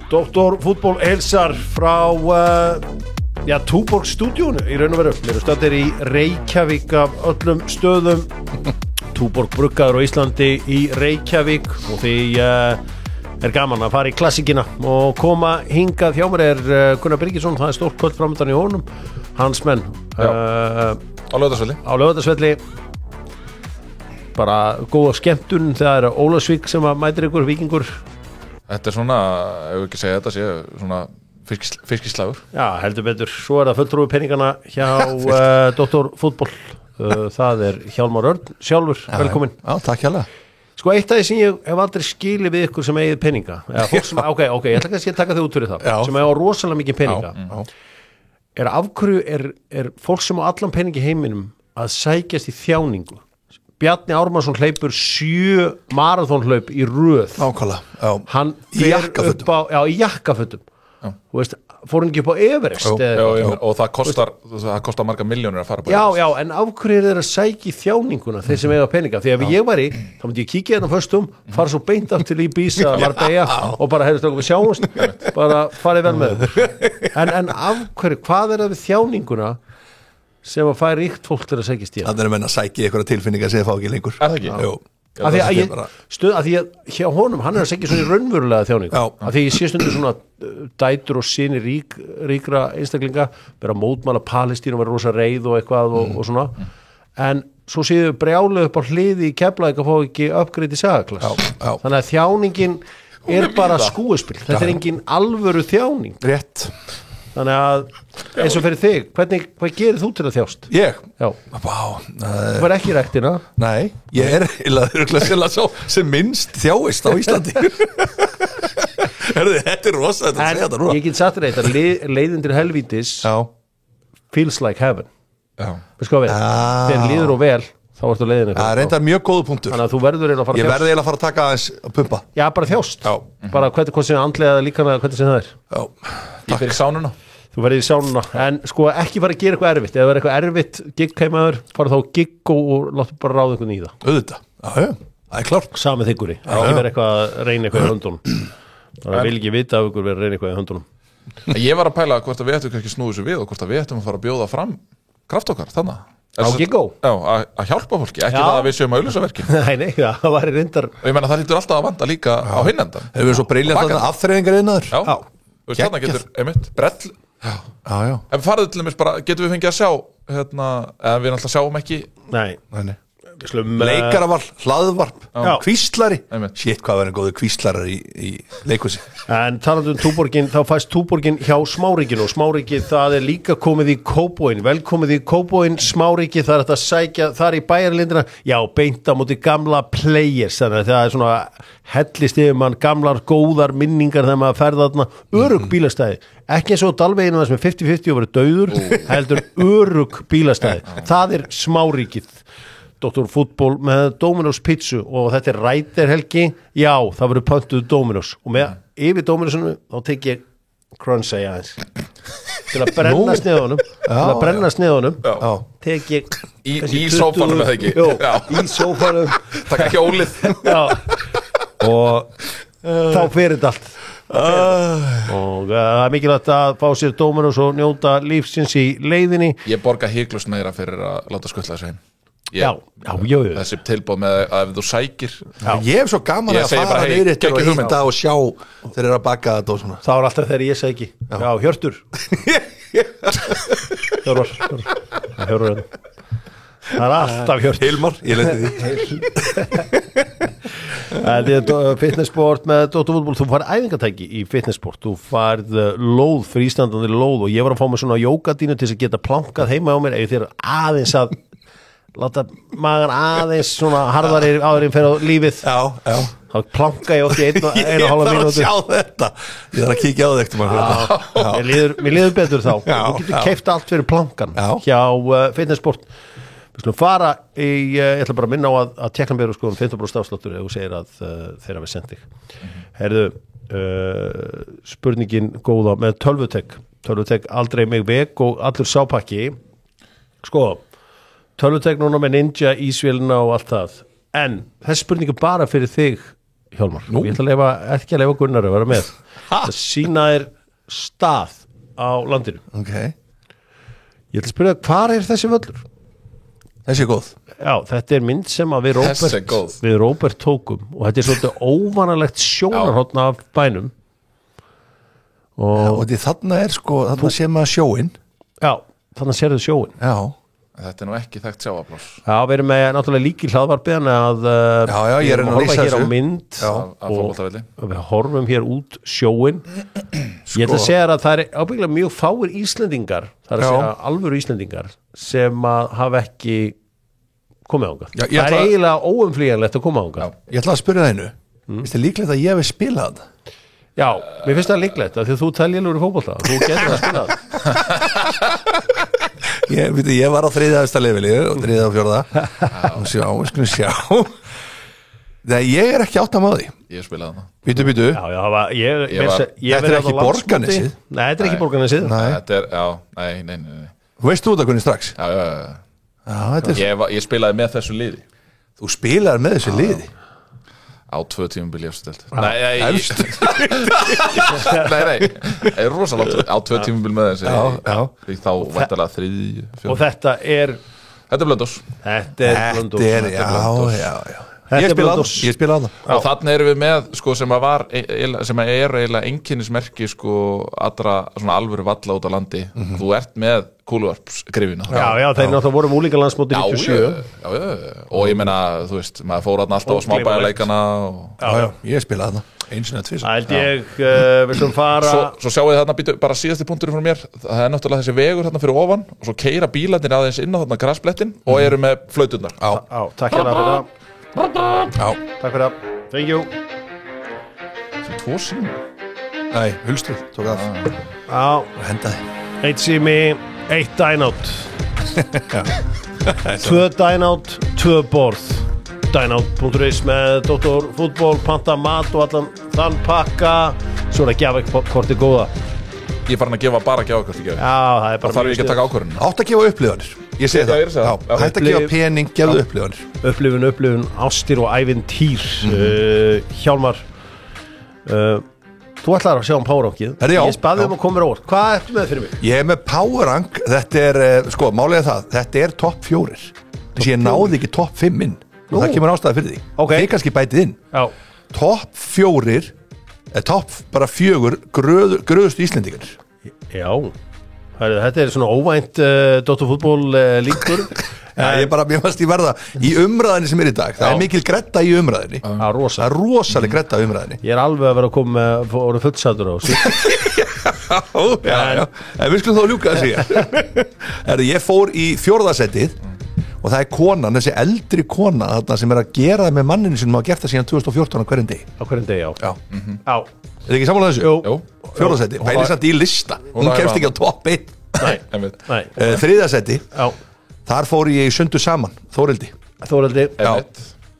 Doktor Fútból heilsar frá Túborg stúdíónu í raun og veru. Við erum staddir í Reykjavík af öllum stöðum. Túborg bruggaður á Íslandi í Reykjavík og því er gaman að fara í klassikina og koma hingað hjá mér Gunnar Birgisson, það stórt kvöld framöndan í honum, hans menn á Laugardalsvelli bara góða skemmtun, það Ólafsvík sem að mætir ykkur, Víkingur. Þetta svona, ef ekki segja þetta sé svona fiskislagur. Já, heldur betur, svo það fulltrúi peningana hjá Doktor Fútból, það Hjálmar Örn sjálfur, velkomin. Já, takk hjálpa. Sko eitt af því sem ég hef aldrei skilið við ykkur sem eigið peninga sem, ok, ég ætla kannski að taka þau út fyrir það sem eiga rosalega mikið peninga af hverju er fólk sem á allan peningi heiminum að sækjast í þjáningu. Bjarni Ármannsson hleypur 7 maraþonhlaup í röð. Nákvæmlega, hann fer upp á í jakkafötum. Þú veist, fór hann ekki upp á Everest og það kostar marga milljónir að fara på Everest. Já, en af hverju þeir að sækja í þjáninguna þeir sem eiga peninga, því ef ég væri þá myndi ég kíkja hérna föstum, fara svo beint af til Ibiza, Marbella og bara heyrðist okkur við sjáumst, bara farið vel með en af hverju, hvað það við þjáninguna sem að færa ríkt fólk til að sækja stíða? Það menn að sækja einhverja tilfinningar sem fá ekki lengur. Er það ekki? Jú. Af því að hjá honum hann að sækja svona raunverulega þjáningu af því ég sé stundu svona dætur og syni ríkra einstaklinga vera mótmála Palestínu og vera rosa reið og eitthvað og svona en svo séu brjálu upp á hliði í Keflavík að fá ekki uppgreiti sagaklass þannig að þjáningin bara skúespil, þetta engin alvöru þjáning. Rétt. Þannig að eins og fyrir þig, hvað gerir þú til að þjást? Ég? Já. Þú var ekki í ræktina? Nei, ég örugglega sá sem minnst þjáist á Íslandi. Þetta rosa, þetta segja þetta núna. Ég get sagt þetta, leiðin til helvítis feels like heaven. Veist hvað við? Þegar líður og vel, þá ertu leiðin eitthvað. Það reyndar mjög góðu punktur. Þannig að þú verður eiginlega að fara að þjást. Ég verður eiginlega að fara að taka aðeins að pumpa. Já, bara þjást. Bara hvernig sem andlega líkamlega, hvernig sem það er. Ég fer í sánuna. Þú verður í sánuna, en sko ekki fara að gera eitthvað erfitt. Ef það er eitthvað erfitt giggheimaður, fara þá gigg og láttu bara ráða einhvern í það. Auðvitað, já, það er klárt. Samið þygguri, ekki vera eitthvað að reyna eitthvað í höndunum. Það vil ekki vita af ykkur vera að reyna eitthvað í höndunum. Ég var að pæla hvort að við ættum kannski snúið sér við og hvort að við ættum að fara að bjóða fram kraft okkar, þannig. Á giggó? Já, að hjálpa fólki, ekki það að við séum að auglýsa verkin. Nei, það væri reyndar. Og ég meina það hlýtur alltaf að vanda líka á hinn endan. Hefur við svo brilljant þarna afþreyingar innaður? Já, þarna getur, einmitt, brell. Já. Ef við farið til dæmis bara, getum við fengið að sjá, eða við náttúrulega sjáum ekki. Nei. Leikaraval, hlaðvarp, kvíslari. Shit, hvað verður góður kvíslarar í leikhúsi. En talandi Túborgin, þá fæst Túborgin hjá Smáríkinu og Smáriki það líka komið í Kópavoginn. Velkomið í Kópavoginn, Smáriki, það þetta að sækja þar í bæjarlindina, beint á móti gamla players, þannig að það er svona hellist yfir mann gamlar góðar minningar þegar maður ferða þarna, örugg bílastæði, ekki eins og Dalveginu það sem er 50-50 og verið dauður, heldur örugg bílastæði, það Smárikið. Doktor Fútból með Dominos pizzu og þetta ræterhelgi, það verður pöntuð Dominos og með yfir Dominosinu þá tek ég crunchey aðeins til að brenna sneðunum tek ég í sófanum eða ekki? Í sófanum takk ekki ólið og þá fyrir þetta allt og það er mikilvægt að fá sér Dominos og njóta lífsins í leiðinni. Ég borga hiklaust meira fyrir að láta skuttla þessu heim. Já. Þessi tilbóð með að ef þú sækir ég hef svo gaman að fara neyrir til að hitta og sjá þeir eru að baka þetta og svona þá er alltaf þegar ég sæki Hjörtur Hjörtur það er alltaf Hjörtur Hilmar, ég leiti því það er fitnessport með Doktor Fútból, þú farið æfingatæki í fitnessport, þú farið lóð frístandandi lóð og ég var að fá mig svona jógadínu til þess að geta plankað heima á mér ef þér aðeins að láta magan aðeins svona harðari áðurinn fyrir á lífið þá planka ég oft í 1,5 mínútur ég þarf að sjá þetta ég þarf að kíkja á þetta mér líður betur þá þú getur keypt allt fyrir plankan hjá fitnessport við skulum fara ég ætla bara að minna á að Tékklandsbjörg skoðum 15% afsláttur ef þú segir að þeirra við sendi heyrðu spurningin góða með tölvutek aldrei mig veg og allur sápakki sko tölvutek núna með Ninja, ísvélina og allt það en þessi spurning er bara fyrir þig Hjálmar, ég ætla ekki að leyfa Gunnar að vera með að sína þér stað á landinu. Okay. Ég ætla að spyrja hvar þessi völlur? Þessi er góð. Já, þetta mynd sem að við Róbert tókum og þetta svolítið óvanalegt sjónarhorn af bænum og þarna sko, þarna sé maður sjóinn. Já, þarna sérðu sjóinn. Já. Þetta er nú ekki þekkt sjávarpláss. Já, við erum með náttúrulega líki hlaðvarpið að ég er að horfa hér á mynd og við horfum hér út sjóin. Ég ætla að segja að það er ábyggilega mjög fáir Íslendingar, það er að segja alvöru Íslendingar sem að hafa ekki komið ánga. Það er eiginlega óumflýjanlegt að koma ánga. Ég ætla að spyrja það einu, finnst þér líklegt að ég hef spilað það? Já, mér finnst það líklegt að því að þú teljilegur í fótbolta, þú getur að spila það. Ég var á 3. leveli og 3. og 4. og skulum sjá Nei, ég er ekki átt að maður því. Ég spilaði það. Býtu Þetta er ekki Borgarnesið. Nei, þetta er ekki Borgarnesið. Þetta er, nei. Þú veist þú þetta kunni strax? Ég spilaði með þessu liði. Þú spilaði með þessu liði? Á 2 tímabil í efstu deild. Nei, rosalega á 2 tímabil með þessi. Þá væntanlega 3, 4. Og þetta er Blönduós. Þetta er Blönduós. Já. Ég spila á það. Og þannig erum við með sko, sem er eiginlega einkennismerki sko, allra svona alvöru valla út á landi. Þú ert með kúluvarpsgrifina. Já, þeir náttúrulega voru úlingalandsmóti 97. Já. Og ég meina, þú veist, maður fór alltaf á smábæjarleikana. Já, ég spila það. Eins og tvisvar. Það held ég, við slum fara. Svo sjáu þið þarna, bara síðasti punkturinn frá mér. Það er náttúrulega þessi vegur þarna fyrir ofan og svo keyra bílarnir aðeins inn á þarna grasblettin og eru með flauturnar. Já, takk hérna fyrir það. Já, takk fyrir það. Thank you. Sem 2 sími. Nei, hulstrið, tók af. Já, hendaði. 1 sími, 1 dynout. 2 dynout, 2 borð. Dynout.is með Dr. Fútból, panta mat og allan þann pakka. Svo er að gefa korti góða. Ég er farin að gefa bara gjafakorti gefa. Já, það er bara. Það þarf ekki að taka ákvörðun. Átt að gefa upplifanir. Ég segi það. Hætt að gefa pening, gefðu upplifanir. Upplifun, ástir og ævintýr. Hjálmar, þú ætlar að sjá Power-rankið. Ég spaði að koma mér á orð. Hvað ertu með fyrir mig? Ég er með Power-rank. Þetta er, sko, málið er það. Þetta er topp 4. Þess ég náði ekki topp 5 inn. Og það kemur ástæða fyrir því. Þið kannski bætið inn. Topp 4 topp bara 4 gröðustu Íslendingar. Já, þetta er svona óvænt Dr. Fútból líkur. Mér fannst ég verða í umræðinni sem er í dag. Það er mikil gretta í umræðinni. Það er rosalega gretta í umræðinni. Ég er alveg að vera að koma með orðið fullsatur á Já, en við skulum þá ljúka að segja. Ég fór í 4. setið og það er konan, þessi eldri kona þarna sem er að gera það með manninu sem hafa gert það síðan 2014 á hverjum degi. Á hverjum degi, já. Er þið ekki sammála þessu? Jú. 4. seti, pælir samt í lista. Hún kemst ekki á topp 1. Nei. 3. seti, þar fór ég í Sundu saman, Þórhildi.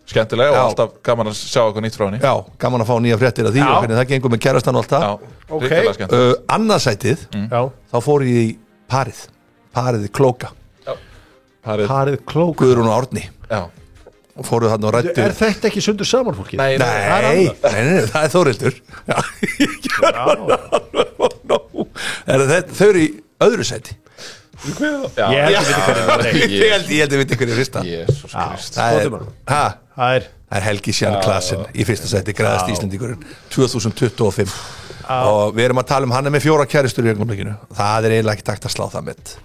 Skemmtilega og alltaf gaman að sjá eitthvað nýtt frá henni. Já, gaman að fá nýja fréttir af því og hvernig það gengur með kærastan og allt það. Annað sætið, þá fór ég í parið Klóka. Parið Klóka. Guðrún og Árni. Já. Og fóruð hann og rættu. Er þetta ekki Sundu saman fólki? Nei, það er Þórhildur. Þau eru í öðru sæti. Ég held ég veit ykkur í fyrsta. Jesus Krist. Það er Helgi Sján Klasen í fyrsta sæti, græðast Íslendingurinn 2025 og við erum að tala hann er með 4 kæristur í augnablikinu. Það er eiginlega ekki takt að slá það með.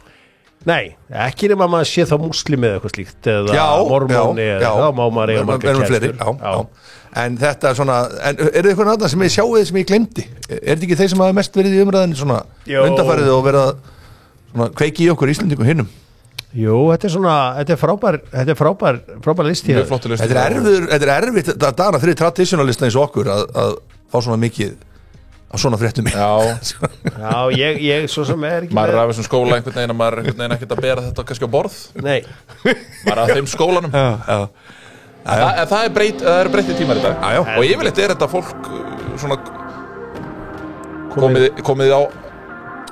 Nei, ekki nema maður sé þá múslimi eða eitthvað slíkt eða mormóni eða þá má maður eiga marga kæristur. En þetta er svona, er það eitthvað annað sem ég sjáu sem ég glemdi? Er þetta ekki þeir sem hafa mest verið í umræðinni svona undanfærið og verið að kveiki í okkur Íslendingum hinnum? Jú, þetta er frábær listi. Þetta er erfitt að dana fyrir traditionalista eins og okkur að fá svona mikið á svona fréttum. Já, ég svo sem er ekki maður er af þessum skóla einhvern veginn að maður er einhvern veginn ekkert að bera þetta kannski á borð. Nei. Maður er af þeim skólanum. En það er breytti tímar í dag. Og yfirleitt er þetta fólk svona komið á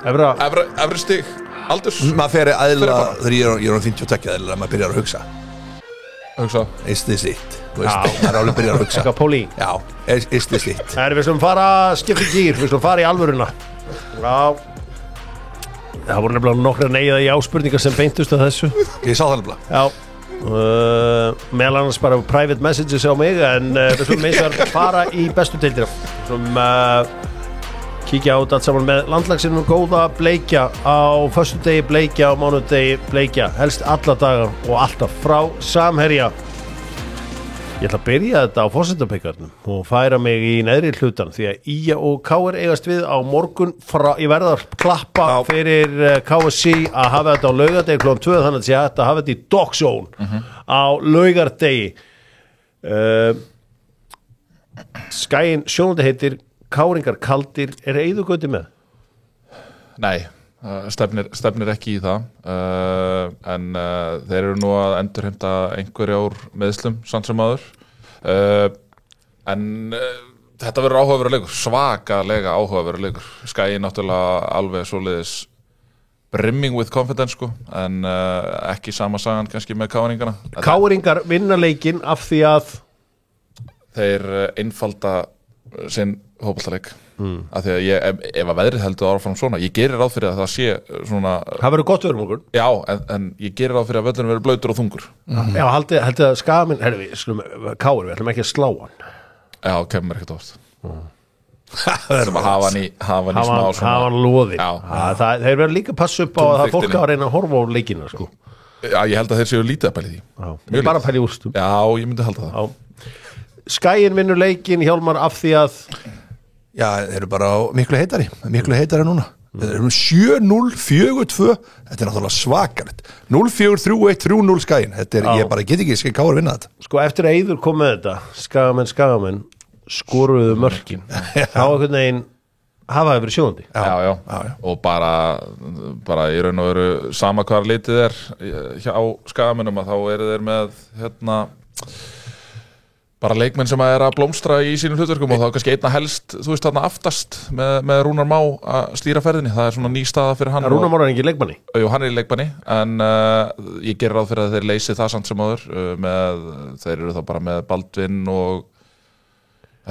efri stig aldurs. Maður fer aðla þegar ég er á 52 aðla maður byrjar að hugsa. hugsa Is this it? Það er alveg byrjað að hugsa Já, is this it? Við slum fara skipti gýr, við slum fara í alvöruna Já Það voru nefnilega nokkra neyða í áspurningar sem beintust að þessu Ég sá það nefnilega Já meðal annars bara private messages á mig en við slum eins og fara í bestu deildina Við slum kíkja át allt saman með landlagsinum góða bleikja á föstudegi bleikja á mánudegi bleikja helst alla daga og alltaf frá Samherja Ég ætla að byrja þetta á forsetapeikarnum og færa mig í neðri hlutan því að IA og KR eigast við á morgun ég verða að klappa fyrir KSC að hafa þetta á laugardegi kl. 2 þannig að ég ætla að hafa þetta í Dog Zone á laugardegi Skæin sjónandi heitir Káringar kaldir Eiðugöti með? Nei, stefnir ekki í það en þeir eru nú að endurheimta einhverja úr meðslum samt sem áður en þetta verður áhugaverður leikur svakalega áhugaverður leikur Skæin náttúrulega alveg svoleiðis brimming with confidence sko en ekki sama sagan kannski með Káringana Káringar vinna leikinn af því að þeir einfalda sinn hópaltaleik af því að ef að veðrið heldur áfram svona ég gerir ráð fyrir að það sé svona það verður gott veður morgun já, en ég gerir ráð fyrir að völlurinn verður blautur og þungur já, haldið að Skagaminn Káur, við ætlum ekki að slá hann já, kemur ekkert oft það er að hafa hann í smá svona hafa hann loði þeir verður líka að passa upp á að það fólk að reyna að horfa á leikina sko. já, ég held að þeir séu lítið að pæli því bara pæli úrstum já, ég myndi halda það Skæin vinnur leikinn Hjálmar af því að já, þeir eru bara miklu heitari núna þeir eru 7-0, 4-2 þetta er náttúrulega svakalegt 0-4, 3-1, 3-0 Skæin þetta er, ég bara get ekki, skal Káur vinna þetta sko eftir að Eiður kom með þetta Skagamenn skoruðu mörkin þá einhvern veginn hafaði verið sjónandi já. Og bara í raun og veru sama hvar litið er hjá Skagamennum að þá eru þeir með bara leikmenn sem að blómstra í sínum hlutverkum og þá kannski einna helst, þú veist þarna aftast með Rúnar Má að stýra ferðinni það er svona ný staða fyrir hann Rúnar Má er ekki leikmanni? Jú, hann er í leikmanni en ég gerir ráð fyrir að þeir leysi það samt sem áður þeir eru þá bara með Baldvin og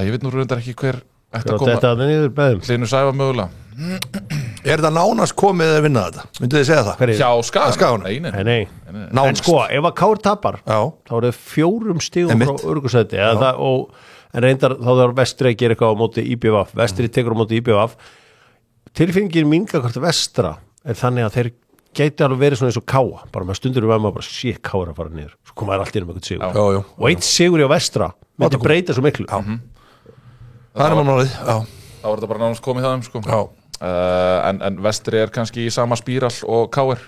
ég veit nú reyndar ekki hver ætti að koma Hlynur Sævar mögulega Er þetta nánast komið að vinna þetta? Myndu þið segja það? Hjá Skaganum? Nei. En sko, ef að Káur tapar þá er það 4 stigum frá örgusæti en reyndar þá þarf Vestri að gera eitthvað á móti IBVF Vestri tekur á móti IBVF tilfinningin mín hvort Vestra er þannig að þeir gæti alveg verið svona eins og Káa bara með stundur maður bara sé Káur að fara niður svo koma þær allt í eitthvað sigur og einn sigur í Vestra myndi breyta svo miklu Það er maður nálið þá er þetta bara nánast komið það sko en Vestri er kannski í sama spíral og KR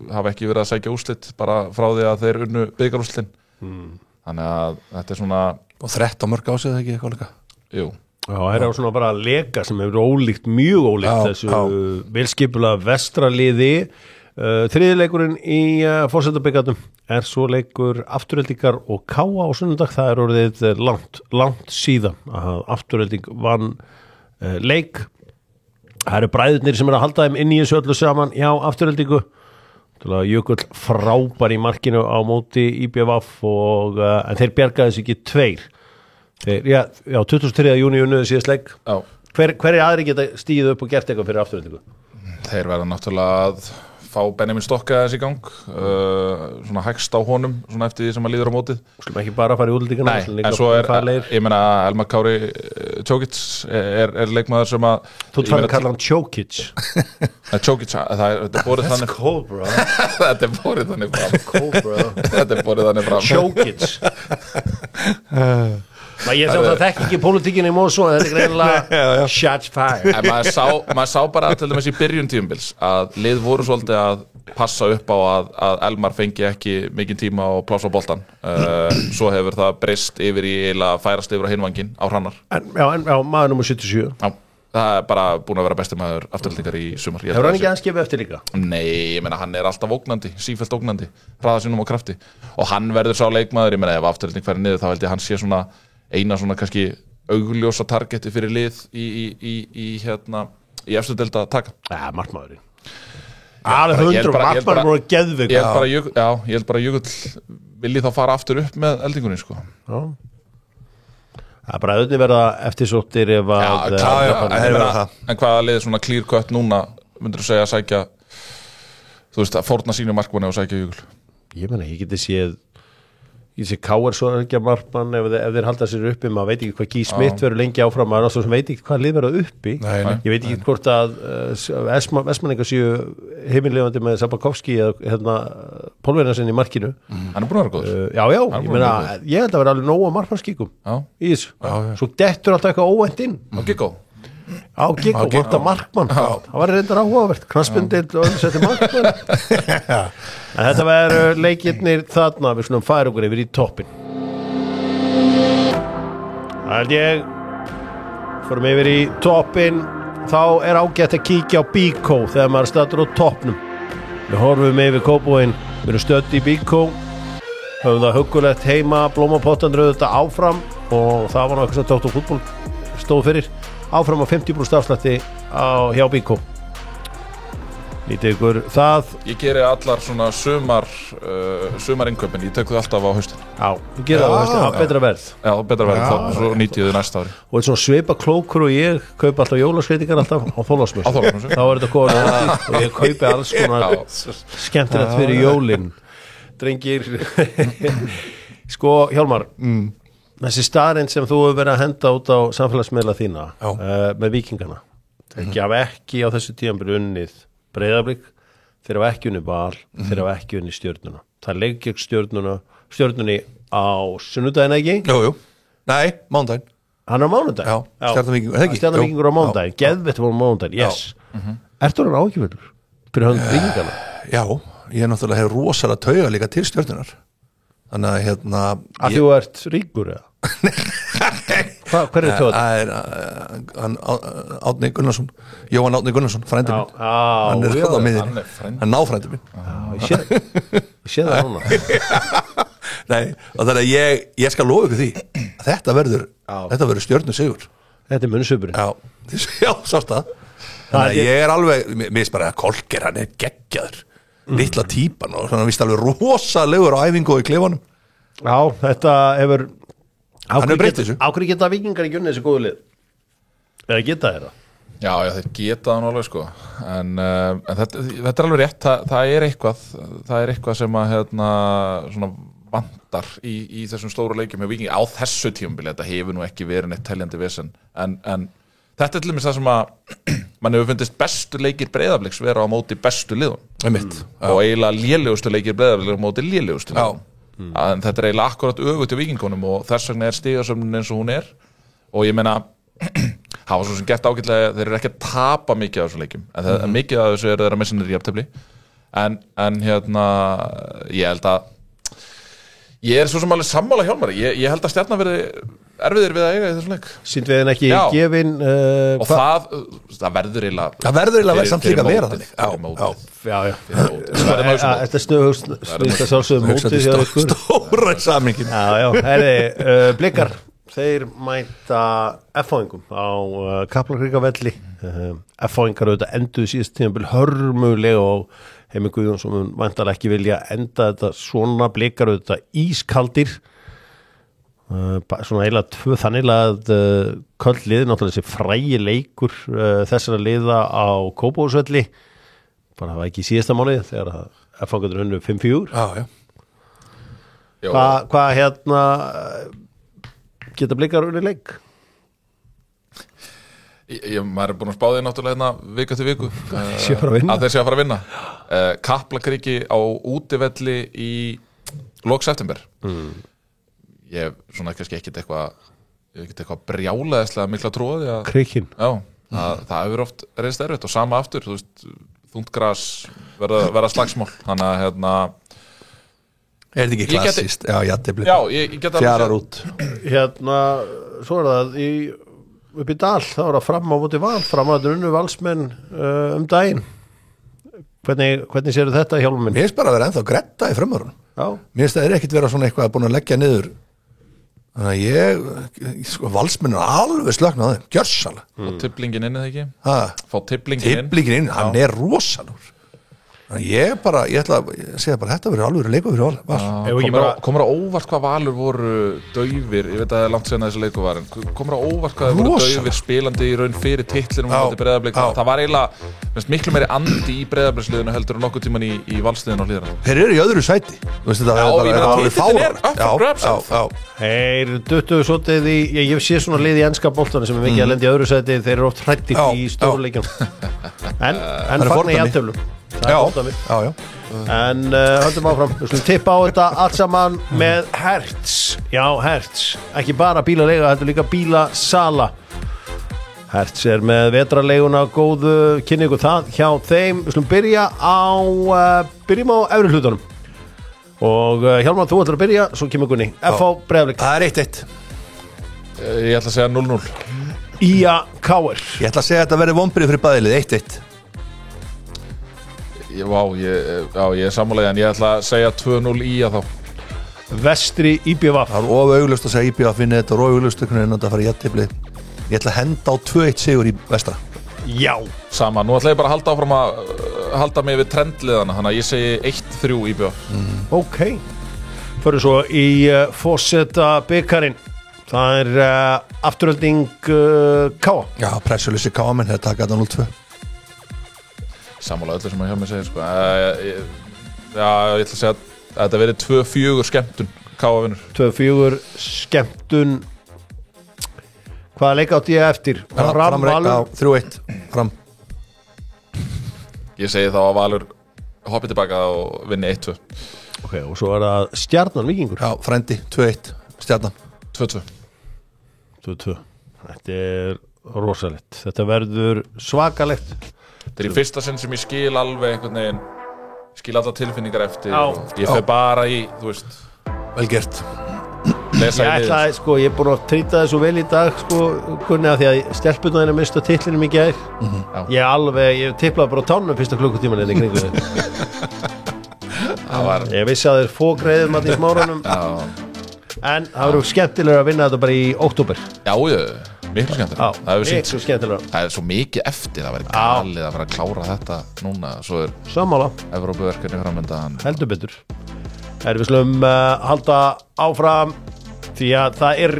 hafa ekki verið að sækja úrslit bara frá því að þeir unnu bikarúrslitin þannig að þetta er svona og 13 mörg ásið ekki eitthvað líka jú það er svona bara að leka sem hefur mjög ólíkt þessu velskipulega Vestraliði þriðileikurinn í forsetabikarnum er svo leikur Aftureldingar og Káa á sunnudag það er orðið langt síðan að Afturelding vann leik það eru bræðurnir sem að halda þeim inn í þessu öllu saman hjá Aftureldingu Jökull frábær í markinu á móti IBVF en þeir bjargaði þessu ekki 2 já, 23. júní unnuðu síðast leik hver er aðri geta stíð upp og gert eitthvað fyrir Aftureldingu? Þeir verða náttúrulega að fá Benjamin Stokka þessi gang svona hægst á honum svona eftir því sem að líður á mótið Skulum ekki bara fara í útlendingana Nei, en svo ég meina Elmar Kári Čokić er leikmaður sem að Þú ætlar að kalla hann Čokić Čokić, það er borið þannig That's cold bro Þetta er borið þannig fram Cold bro Þetta er borið þannig fram Čokić Ég sá það þekk ekki pólitíkinni í Mosó en þetta er greinilega shots fired En maður sá bara til dæmis í byrjun tímabils að lið voru svolítið að passa upp á að Elmar fengi ekki mikinn tíma og pláss á boltan svo hefur það breyst yfir í eiginlega færast yfir á hinvangin á Hrannar Já, maður nummer 77 Já, það er bara búin að vera besti maður Aftureldingar í sumar Hefur hann ekki aðeins gefið eftir líka? Nei, ég meina hann er alltaf ógnandi, sífellt ógnandi hraða sínum á krafti og hann verður sá leikmaður, ég meina ef Afturelding færi niður þá held ég hann sé svona eina svona kannski augljósa targeti fyrir lið í efstu deild að taka markmaðurinn alveg 100 markmaður voru geðvig ég held bara Jökull vilji þá fara aftur upp með eldingunni sko. Já. Það bara auðvitað verða eftirsóttir ef að en hvaða liðið svona clear cut núna myndir þú segja að sækja þú veist að fórna sínu markmanni og sækja Jökul? Ég meina, ég geti séð K.R. svo ekki að markmann ef þeir halda sér uppi, maður veit ekki hvað Guy Smith verður lengi áfram, maður sem veit ekki hvað lið verða uppi. Ég veit ekki hvort að Vestmanningar séu heimilifandi með Sabakovski eða Pólverjarsen í markinu. Hann búin að vera góður. Já, ég meina, ég held að vera alveg nóg að markmannskíkum í þessu. Svo dettur alltaf eitthvað óvænt inn. Og Giggo. Á Giggo, hvort að markmann. Það var reyndar áhugavert. Knattspyrnudeild og öll setti markmann. En þetta verður leikirnir þarna, við slum færa okkur yfir í toppin. Það held ég, fórum yfir í toppin, þá er ágætt að kíkja á Bíkó þegar maður statur á toppnum. Við horfum yfir Kópavoginn, við erum stödd í Bíkó, höfum það huggulegt heima, blómapottan rauð þetta áfram og það var náttúrulega sem Dr. Fútból stóð fyrir, áfram á 50% afslætti hjá Bíkó. Lítið ykkur það. Ég geri allar svona sumar innkaupin, ég tek þau alltaf á haustin. Já, ég geri það á haustin, það betra verð. Já, betra verð, þá svo nýtið þau næsta ári. Og þetta svona svipa klókur og ég kaupi alltaf jólaskreitingar alltaf á Þorláksmessu. Þá er þetta góð og ég kaupi alls konar skemmtilegt fyrir jólin. Drengir, sko Hjálmar, þessi staðreind sem þú hefur verið að henda út á samfélagsmiðla þína með Víkingana, þeir hafa ekki á þessu tímabili unnið Breiðablik, þeir hafa ekki unni Val, þeir hafa ekki unni Stjörnuna. Það leik gegn Stjörnunni á sunnudaginn ekki? Jú. Nei, mánudaginn. Hann er á mánudaginn? Já, Stjarnan-Víkingur, ekki? Stjarnan-Víkingur á mánudaginn, geðveitt var á mánudaginn, yes. Ertu hann áhyggjufullur fyrir hönd Víkingana? Já, ég náttúrulega hef rosalega tauga líka til Stjörnunar. Þannig að að þú ert ríkur eða? Hver er tjóð? Það er Árni Gunnarsson, Jóhann Árni Gunnarsson, frændi minn. Hann er það á miðinni, hann náfrændi minn. Ég sé það núna. Nei, og þannig að ég skal lofa ykkur því að þetta verður Stjörnu sigur. Þetta er munnsupurinn. Já, sást það. Þannig að ég er alveg, mér finnst bara að Kolker, hann er geggjaður, litla típan og svona vist alveg rosalegur á æfingu og í klefanum. Já, þetta hefur hann er breytt þessu. Á hverju geta Víkingar ekki unnið þessu góðu lið? Eða geta þeirra? Já, þeir geta það alveg sko en þetta er alveg rétt, það er eitthvað sem að svona vantar í þessum stóru leikjum með Víkingi á þessu tímabili. Þetta hefur nú ekki verið neitt teljandi vesen en þetta er til dæmis það sem að mann hefur fundist bestu leikir Breiðabliks vera á móti bestu liðum og eiginlega lélegustu leikir Breiðabliks á móti lélegustu liðum. En þetta er eiginlega akkurat öfugt í Víkingunum og þess vegna er stigasöfnin eins og hún er og ég meina það var svo sem gett ágætlega, þeir eru ekki að tapa mikið af þessu leikjum en mikið af þessu eru þeirra með sinni jafntefli en ég held að ég er svo sem alveg sammála Hjálmari, ég held að Stjarnan verði erfiðir við að eiga í þessum leik. Sýnd við henn ekki gefin og það verður eiginlega samt líka að vera þannig. Já. Þetta snöðust að sjálfsögum móti stóra samingin. Já, Blikar þeir mæta F-fáingum á Kaplakrikavelli. F-fáingar auðvitað enduðu síðast tímabil hörmulega og Heimir Guðjónsson væntanlega ekki vilja enda þetta svona. Blikar auðvitað ískaldir svona eiginlega tvö þannig að köld lið, náttúrulega þessi frægi leikur þessara liða á Kópavogsvelli bara það var ekki í síðasta mánuði þegar F-fangadur unnu 5-4. Hvað geta Blikar unni leik? Maður er búin að spá því náttúrulega viku til viku að þeir sé að fara að vinna. Kaplakriki á útivelli í lok september. Ég hef svona kannski ekkert eitthvað brjálæðislega mikla tróði að Krikin. Já, það hefur oft reynst erfitt og sama aftur, þú veist, þungt gras verða slagsmál, þannig að er þetta ekki klassist? Já, ég get alveg fjarar út. Svo er það upp í Dal, þá er það fram á móti Val, framræður unnu Valsmenn daginn. Hvernig séru þetta Hjálmar minn? Mér finnst bara að vera ennþá gretta í frumörunum. Mér finnst það ekki vera svona eitthvað búin að leggja niður. Þannig að Valsmenn er alveg slökn á þeim, gjörsalega. Fá tiplingin inn eða ekki? Fá tiplingin inn, hann er rosalur. Ég ætla að segja bara þetta verður alveg leikur fyrir Val. Komur á óvart hvað Valur voru daufir, ég veit að það langt sena þessi leikur var, en komur á óvart hvað þeir voru daufir spilandi í raun fyrir titlinum á Breiðablik. Það var eiginlega miklu meiri andi í Breiðabliksliðinu heldur en nokkuð tíman í Valsliðinu á Hlíðarenda. Þeir eru í öðru sæti. Titlin er up for grabs. Þeir duttu svolítið ég sé svona lið í enska boltana sem mikið að lenda í öðru sæti, þeir eru oft hræddir í stóruleikjum. En fagna í jafnteflum. Já. En höldum áfram, við slum tippa á þetta allt saman með Hertz. Já, Hertz, ekki bara bílaleiga, þetta líka bílasala. Hertz með vetrarleiguna, góðu kynningu það hjá þeim. Við slum byrjum á efri hlutunum. Og Hjálmar, þú ætlar að byrja, svo kemur Gunni. FH Breiðablik. Það er 1-1. Ég ætla að segja 0-0. Ía Káir. Ég ætla að segja að þetta verður vonbrigði fyrir bæðilið, 1-1. Ég er sammála en ég ætla að segja 2-0 Ía þá. Vestri IBVF. Það er of augljóst að segja IBVF finni þetta og augljóst að þetta fara í jafntefli. Ég ætla að henda á 2-1 sigur í Vestra. Já. Sama, nú ætla ég bara að halda áfram að halda mig við trendliðana, þannig að ég segi 1-3 IBVF. Ok. Fyrir svo í Forseta byggarinn. Það er afturölding Káa. Já, pressuleysi Káa menn, þetta taka þetta 0-2. Sammála öllu sem að hjá mig segir sko. Ég ætla að segja að þetta verið 2-4 skemmtun Káa vinnur. 2-4 skemmtun. Hvaða leik átti ég eftir? Fram Valur 3-1 fram. Ég segi þá að Valur hoppi tilbaka og vinni 1-2. Ok, og svo er það Stjarnan Víkingur. Já, frendi 2-1 Stjarnan 2-2. Þetta er rosalegt. Þetta verður svakalegt. Þetta er í fyrsta sinn sem ég skil alveg einhvern veginn, skil alla tilfinningar eftir og ég fer bara í, þú veist, vel gert. Lesa ég ætlaði, sko, ég er búin að trýta þessu vel í dag, sko, Gunni, að því að stelpunnaðin er mist á titlinum í gær. Ég tiplaði bara á tánum fyrsta klukkutíman í kringu þetta. Ég vissi að þeir fógreiðum að því smárunum. En það verður skemmtilega að vinna þetta bara í október. Já, miklu skemmtilega. Það er svo mikið eftir, það verður galið að vera að klára þetta núna. Svo er sammála Evrópuverkefni framöndan. Heldur betur. Við slum halda áfram því að það er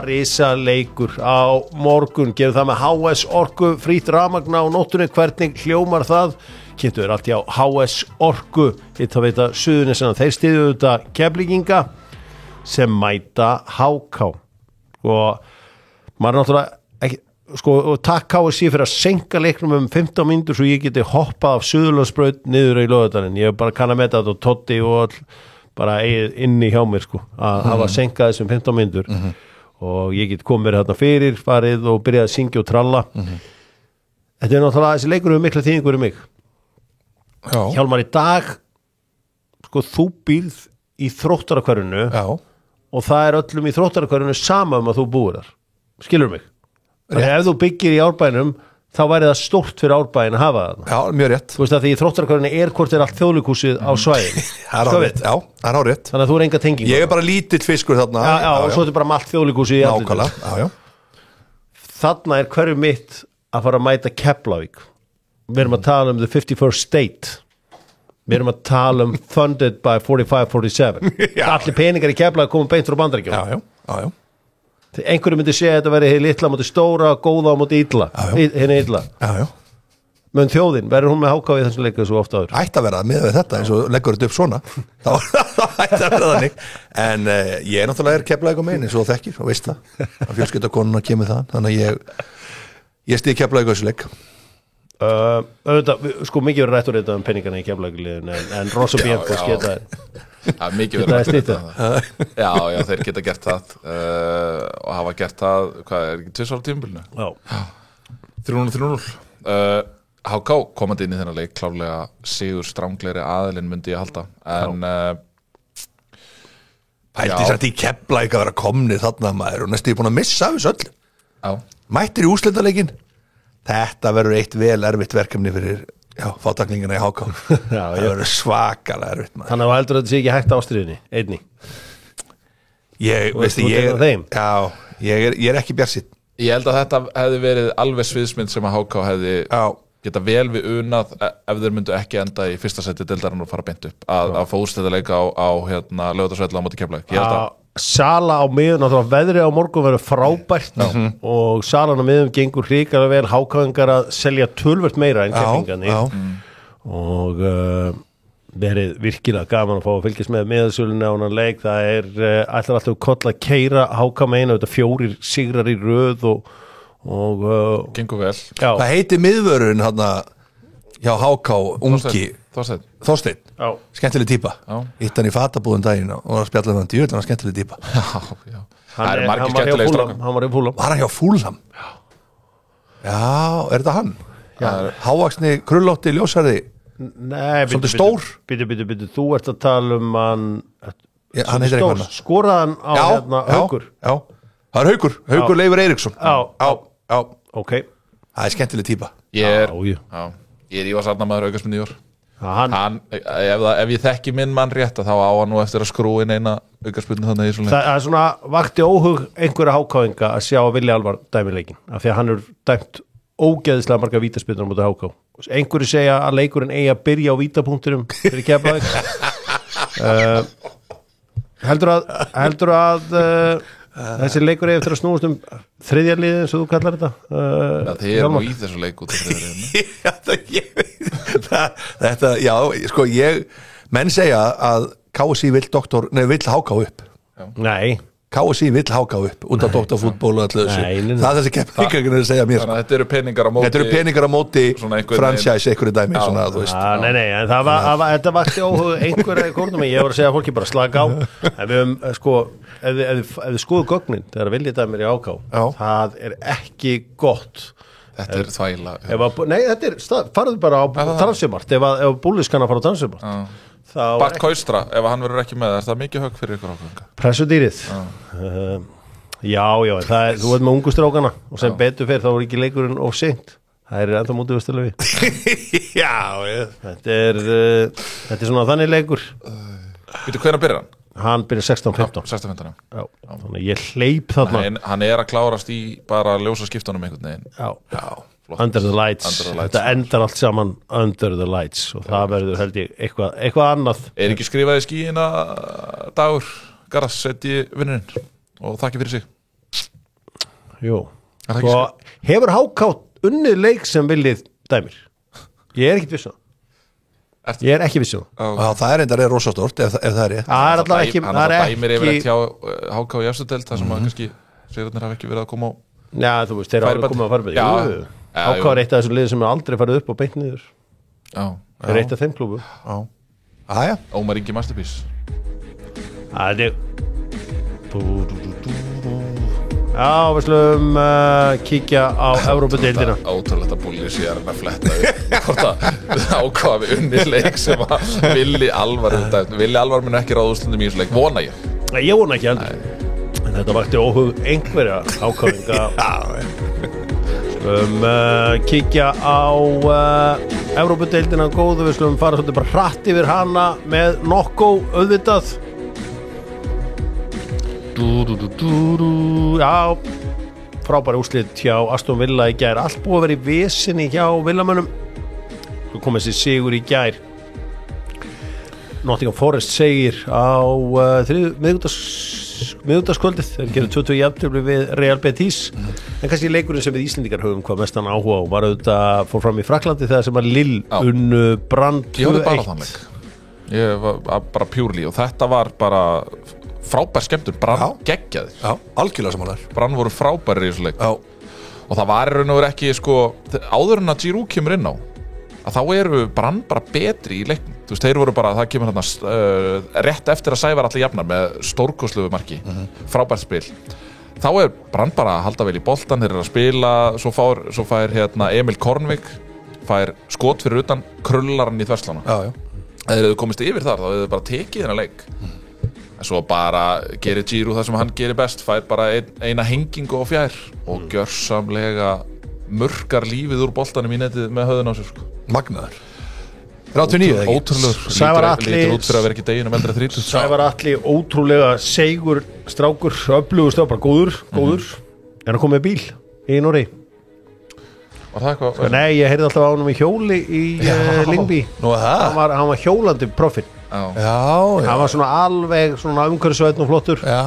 rísa leikur á morgun. Gerum það með HS Orku, frítt rafmagn á nóttunni. Hvernig hljómar það? Kynntu þér allt hjá HS Orku. Þetta veit að Suðurnesina, þeir styðju þetta Keflvíkinga sem mæta HK. Og maður er náttúrulega ekki, sko, og takk KSI fyrir að senka leiknum 15 mínútur svo ég geti hoppað af Suðurlandsbraut niður í Laugardalinn. Ég bara kann að meta þetta og Totti og bara inni hjá mér, sko, að hafa senkað þessum 15 mínútur og ég get komið þarna fyrir, farið og byrjað að syngja og tralla. Þetta er náttúrulega, þessi leikur mikla þýðingur í mig. Já. Hjálmar, í dag, sko, þú býrð í Þróttarakverfinu og það er öllum í Þróttarakverfinu sama að þú búir þar. Skilur mig? Þannig ef þú byggir í Árbænum þá væri það stórt fyrir Árbæn að hafa það. Já, mjög rétt. Þú veist að því í Þróttarakverfinu hvort er allt þjóðleikhúsið á svæðinu. Það er rétt. Já, það er rétt. Þannig að þú er enga tengingu. Ég er bara lítill fiskur þarna. Já, og svo er bara allt þjóðleikhúsið í allir. Nákvæmlega, Þarna er hverju mitt að fara að mæta Keflavík. Við erum að tala the 51st state. Við erum að tala funded by 45-47. Allir peningar í Keflavík komum beint frá Bandaríkjunum. Já. Einhverju myndi segja að þetta veri litla móti stóra, góða móti illa. Henni illa. Já. Men þjóðin, verður hún með HK í þessum leika svo ofta áður? Ætti að vera með þetta eins og leggur þetta upp svona. Þá ætti að vera þannig. En ég er náttúrulega Keflavík á megin eins og þekkir og veist það. Að fjölskyldakonuna kemur það. Þannig að ég stíð Keflavík á þessu leik. Sko mikið verður rætt og reyta peningana í Keflavík en Rosso Bianco sketa mikið verður rætt já, þeir geta gert það og hafa gert það, hvað er ekki 2 ára tímabilinu? Já 3-0 HK komandi inn í þennan leik klárlega sigur stránglegri aðilinn myndi ég halda en Pældi sætt í Keflavík að vera komnið þarna maður og næstu ég búin að missa af þessu öll mættir í úrslitaleikin. Þetta verður eitt vel erfitt verkefni fyrir fátaklingina í HK. Það verður svakalega erfitt maður. Þannig að heldur þetta sé ekki hægt ástriðinni einni. Ég er ekki bjartsýnn. Ég held að þetta hefði verið alveg sviðsmynd sem að HK hefði geta vel við unað ef þeir myndu ekki enda í fyrsta seti deildarinnar og fara beint upp að fóðst þetta leika á Laugardalsvelli á móti Keflavík. Sala á miðun og það veðrið á morgun verður frábært og salan á miðun gengur hrikalega vel, hákáingar að selja tölvört meira en Keflingarnir og verið virkilega gaman að fá að fylgjast með meðsölunni á hann leik. Það ætlar alltaf koll að keyra háká meina, þetta 4 sigrar í röð og gengur vel. Hvað heitir miðvörun hérna hjá háká ungi? Þorsteinn. Skemmtileg típa. Hitt hann í fatabúðum daginn og var að spjalla um hann djúvel, hann var skemmtileg típa. Já. Það margir skemmtilegir strákar. Hann var í Fúlam. Var hann hjá Fúlam? Já, þetta hann? Hávaxni, krullótti, ljósarði. Nei, svolítið stór. Býtu, þú ert að tala um hann heitir eitthvað. Skoraðan á Haukur. Já, það er Haukur Leifur Eiríksson. Já. Ok. Það er skemmtileg típa. Ég er Ívar Sarnamaður aukaspyrnu í ár. Hann, ef ég þekki minn mann rétt þá á hann nú eftir að skrúa inn eina aukaspyrnu þannig í svona leik. Það er svona vakti óhug einhverja hákáinga að sjá Villi Alvar dæmi leikin af því að hann dæmt ógeðislega marga vítaspyrnur mútið háká. Einhverju segja að leikurinn eigi að byrja á vítapunkturum fyrir Keflavík. Heldur að þessi leikur eigi eftir að snúast þriðja liðið eins og þú kallar þetta? Þið eru nú í þessu leik út af þriðja Þetta, já, sko menn segja að KSÍ vill háká upp. Nei. KSÍ vill háká upp út af doktorfútból og allir þessu. Það er þessi keppningarnir að segja mér. Þannig að þetta eru peningar á móti franchise einhverju dæmi svona, þú veist. Nei, en þetta vakti óhug einhverja í kórnum. Ég voru að segja að fólki bara slaka á. En við ef þið skoðu gögnin þegar viljið dæmir í háká, það er ekki gott. Þetta er þvæla. Nei, farðu bara á transfermarkt ef Búllis kann að fara á transfermarkt. Bart Kaustra, ef hann verður ekki með það mikið högg fyrir ykkur ákveðinga. Pressudýrið. Já, þú ert með ungu strákana og sem betur fyrir þá er ekki leikurinn of seint. Það er ennþá mútið Vesturlöfi. Já, þetta er svona þannig leikur. Veitu hvenær byrjar hann? Hann byrjar 16-15. 16-15. Já, þannig ég hleyp þarna. Hann er að klárast í bara ljósa skiptunum einhvern veginn. Já. Under the lights. Þetta endar allt saman under the lights og það verður held ég eitthvað annað. Er ekki skrifað í skíina Dagur Garðars seti vinnurinn og þakki fyrir sig? Jú. Hefur háká unnið leik sem viljið dæmir? Ég er ekkert viss Ég er ekki viss það er reyndar rosastórt ef það er rétt. Það er alltaf ekki. Hann er dæmir yfirleitt hjá háká í efstu deild þar sem að kannski sigurarnir hafa ekki verið að koma á. Já, þú veist, þeir hafa komið að fara með. Háká er eitt af þessum liðum sem er aldrei farið upp og beint niður. Það er eitt af þeim klúbu. Ómar Ingi Masterpiece. Já, við slum kíkja á Evrópudeildina. Ótrúlegt að Búlli sé að fletta upp hvort að ákvaða við unnið leik sem að Villi Alvar mun ekki ráða úrslundum í þessu leik, vona ég. Ég vona ekki heldur. En þetta vakti óhug einhverja ákvæðinga. Kíkja á Evrópudeildina góðu, við slum fara svolítið bara hratt yfir hana með Nokko auðvitað. Já, frábæri úrslit hjá Aston Villa í gær. Allt búið að vera í vesinni hjá villamönnum. Svo kom þessi sigur í gær. Nottingham Forest segir á miðvikudagskvöldið. Þeir gerðu 20 jafntefli við Real Betis. En kannski leikurinn sem við Íslendingar höfum hvað mestan áhuga á var auðvitað fór fram í Frakklandi þegar sem var Lille unnu Brand 2-1. Ég var bara þannig. Ég var bara pjúrli og þetta var bara frábær skemmtur, Brann geggjaðir. Já, algjörlega samanlegar. Brann voru frábærir í þessu leik. Og það var raun og ekki áður en að Giroud kemur inn á að þá eru Brann bara betri í leiknum. Þú veist, þeir voru bara, það kemur þarna rétt eftir að Sævar allir jafnar með stórkostlegu marki, frábært spil. Þá Brann bara að halda vel í boltan, þeir eru að spila, svo fær Emil Kornvik fær skot fyrir utan, krullar hann í þverslana. Þeir hefðu komist yfir þar, þá hefðu bara tekið þennan leik. En svo bara gerir Giroud það sem hann gerir best, fær bara eina hengingu á fjær og gjörsamlega murkar lífið úr boltanum í netið með höfðun á sér. Magnaður. 39 ekki? Ótrúlegur, lítur út fyrir að vera ekki deginum eldri 30. Sævar Atli, ótrúlega seigur strákur, öflugur strákur, bara góður. Er hann komið bíl í Noregi? Var það eitthvað? Nei, ég heyrði alltaf á honum í hjóli í Lyngby. Nú það? Hann var hjólandi profil. Já. Hann var svona alveg svona umhverfisvænn og flottur. Já.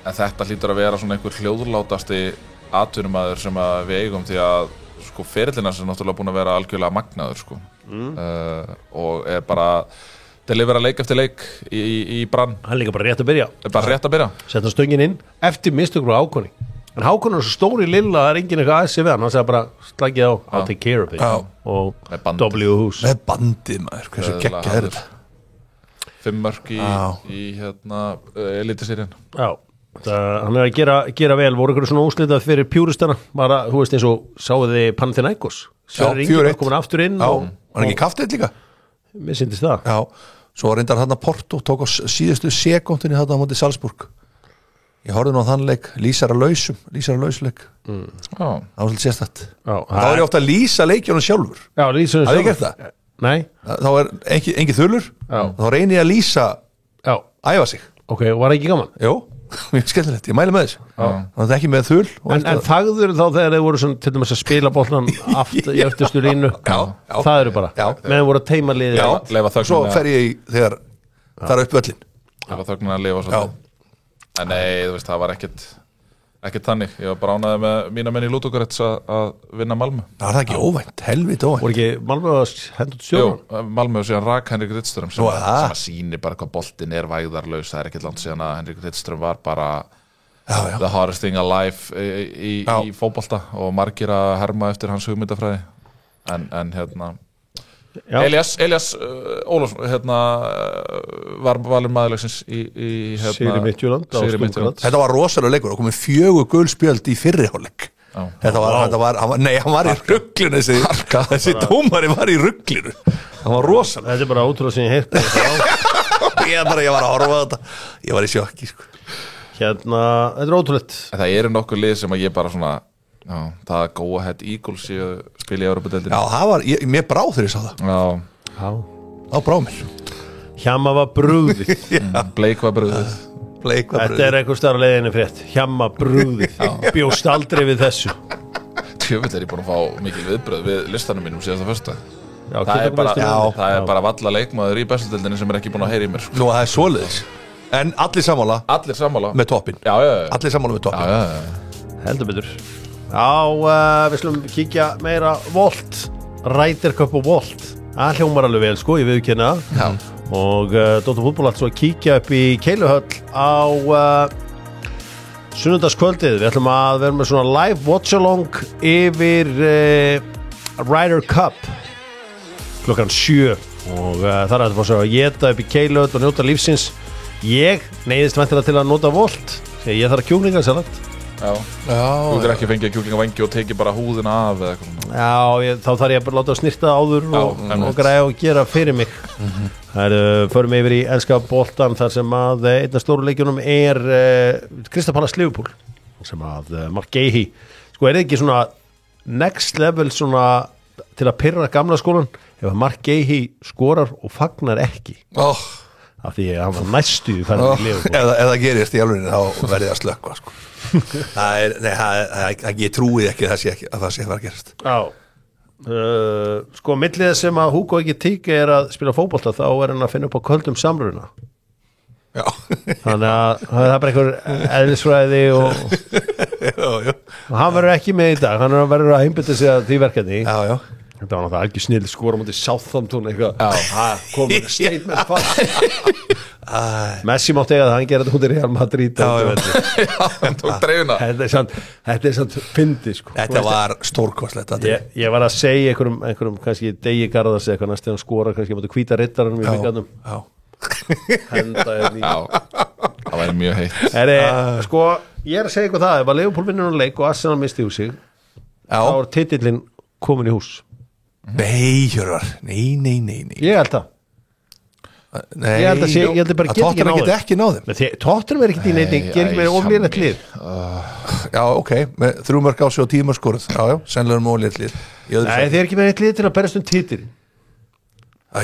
En þetta hlýtur að vera svona einhver hljóðlátasti atvinnumaður sem að við eigum því að sko ferillina sem náttúrulega búin að vera algjörlega magnaður sko. Og bara delivera leik eftir leik í brann. Hann líka bara rétt að byrja. Bara rétt að byrja. Setta stöngin inn eftir mistökur á Hákoni. En Hákon er svo stóri lilla að það enginn eitthvað aðeins við hann sagði bara slagið á, I'll take care of it og W-hús með bandið maður, hversu geggja er þetta 5 mörk í Eliteserien. Já, hann er að gera vel. Voru ykkur svona úslitað fyrir pjúristana bara, þú veist eins og sáðu þið Panathinaikos Sverrir Ingi var komin aftur inn og hann ekki kaftið líka mér syndist það. Já, svo reyndar hann að Porto tók á síðustu sekúndinni þetta á móti Salzburg. Ég horfði nú á þann leik, lýsara lausleik það var svolítið sérstætt þá er ég ofta að lýsa leikjónu sjálfur. Já, lýsa sjálfur. Hafið ég gert það? Nei. Þá er engin þullur þá reynir ég að lýsa æfa sig. Ok, og var ekki gaman? Jó, mjög skemmtilegt, ég mæli með þessu þannig að það er ekki með þull En þagður þá þegar þeir voru svona, til dæmis að spila boltan í eftirstu línu það eru bara, meðan voru að teima liði svo fer ég þegar það er upp völlin Lefa þögnin að lifa svolítið. En nei, þú veist, það var ekkert þannig. Ég var bara ánægði með mína menn í Ludogorets að vinna Malmö. Það var ekki óvænt, helviti óvænt. Voru ekki Malmö að henda út stjórn? Jú, Malmö og síðan rak Henrik Rydström sem að sýnir bara hvað boltinn er vægðarlaus. Það er ekkert langt síðan að Henrik Rydström var bara the hardest thing alive í fótbolta og margir að herma eftir hans hugmyndafræði. En Elias Ólafsson var valinn maðurleiksins í Sigri Midtjylland. Þetta var rosalega leikur og komið 4 gul spjöld í fyrri hálfleik. Hann var í ruglinu þessi dómari var í ruglinu. Hann var rosalega. Þetta er bara ótrúlega sem ég heyrti. Ég var að horfa á þetta. Ég var í sjokki sko. Þetta er ótrúlegt. Það eru nokkur lið sem að ég bara svona það að Go Ahead Eagles spila í Evrópudeildinni. Já, það var, mér brá þegar ég sá það. Já, brá mér. Hjamma var brugðið. Bleik var brugðið. Þetta er einhver starf leiðinni frétt. Hjamma brugðið. Bjóst aldrei við þessu. Tjöfull er ég búin að fá mikil viðbröð við listanum mínum síðasta föstudag. Það er bara valla leikmaður í bestudeildinni sem er ekki búin að heyra í mér. Nú, það er svoleiðis. En allir sammála með toppinn. Allir sammála með toppinn. Heldur betur. Við slum kíkja meira Volt, Ryder Cup og Volt. Það hljómar alveg vel sko, ég viðurkenna. Og Dóttar fútból allt svo að kíkja upp í Keiluhöll á sunnudagskvöldið. Við ætlum að vera með svona live watch-along yfir Ryder Cup klukkan 7 og þar er þetta að geta upp í Keiluhöll og njóta lífsins. Ég neyðist væntanlega til að nota Volt þegar ég þarf að kjúklingasalat. Þú getur ekki fengið kjúklingavengi og tekið bara húðina af eða eitthvað. Þá þarf ég bara að láta að snirta áður og græða og gera fyrir mig. Það förum yfir í enska boltan þar sem að einn af stóru leikjunum er Crystal Palace Liverpool sem að Mark Gahey sko er ekki svona next level svona til að pirra gamla skólan ef að Mark Gahey skorar og fagnar ekki af því að hann var næstu í ferðin í Liverpool. Ef það gerist í alveginu þá verði það slökkva sko. Ég trúi ekki að það sé að fara að gerast. Sko millið sem að Hugo ekki tíka er að spila fótbolta þá er hann að finna upp á köldum samruna. Þannig að það er bara einhver eðlisfræði og hann verður ekki með í dag, hann verður að einbytta sig að því verkefni. Þetta var náttúrulega ekki snill skora mútið Southampton eitthvað komið statement fast. Messi mátti eiga það, hann gerði þetta hundir Real Madrid. Hann tók dreifuna. Þetta er samt fyndi sko. Þetta var stórkostlegt. Ég var að segja einhverjum kannski Degi Garðars eitthvað næst þegar hann skora kannski mútið hvíta rittaranum í byggarnum. Það væri mjög heitt. Sko, ég er að segja eitthvað það ef að Liverpool vinnur leik og Arsenal misti úr sig þá er titillinn komin í hús. Nei, Hjörvar, nei. Ég held það. Ég held að bara ekki náðum. Tottenham er ekki í neitt, ger ekki meira oflýrlegt lið. Já, ok, með 3 mörk á sig og 10 mörk skoruð. Já, sennilega oflýrlegt lið. Nei, þið er ekki með eitt lið til að berast titil. Ef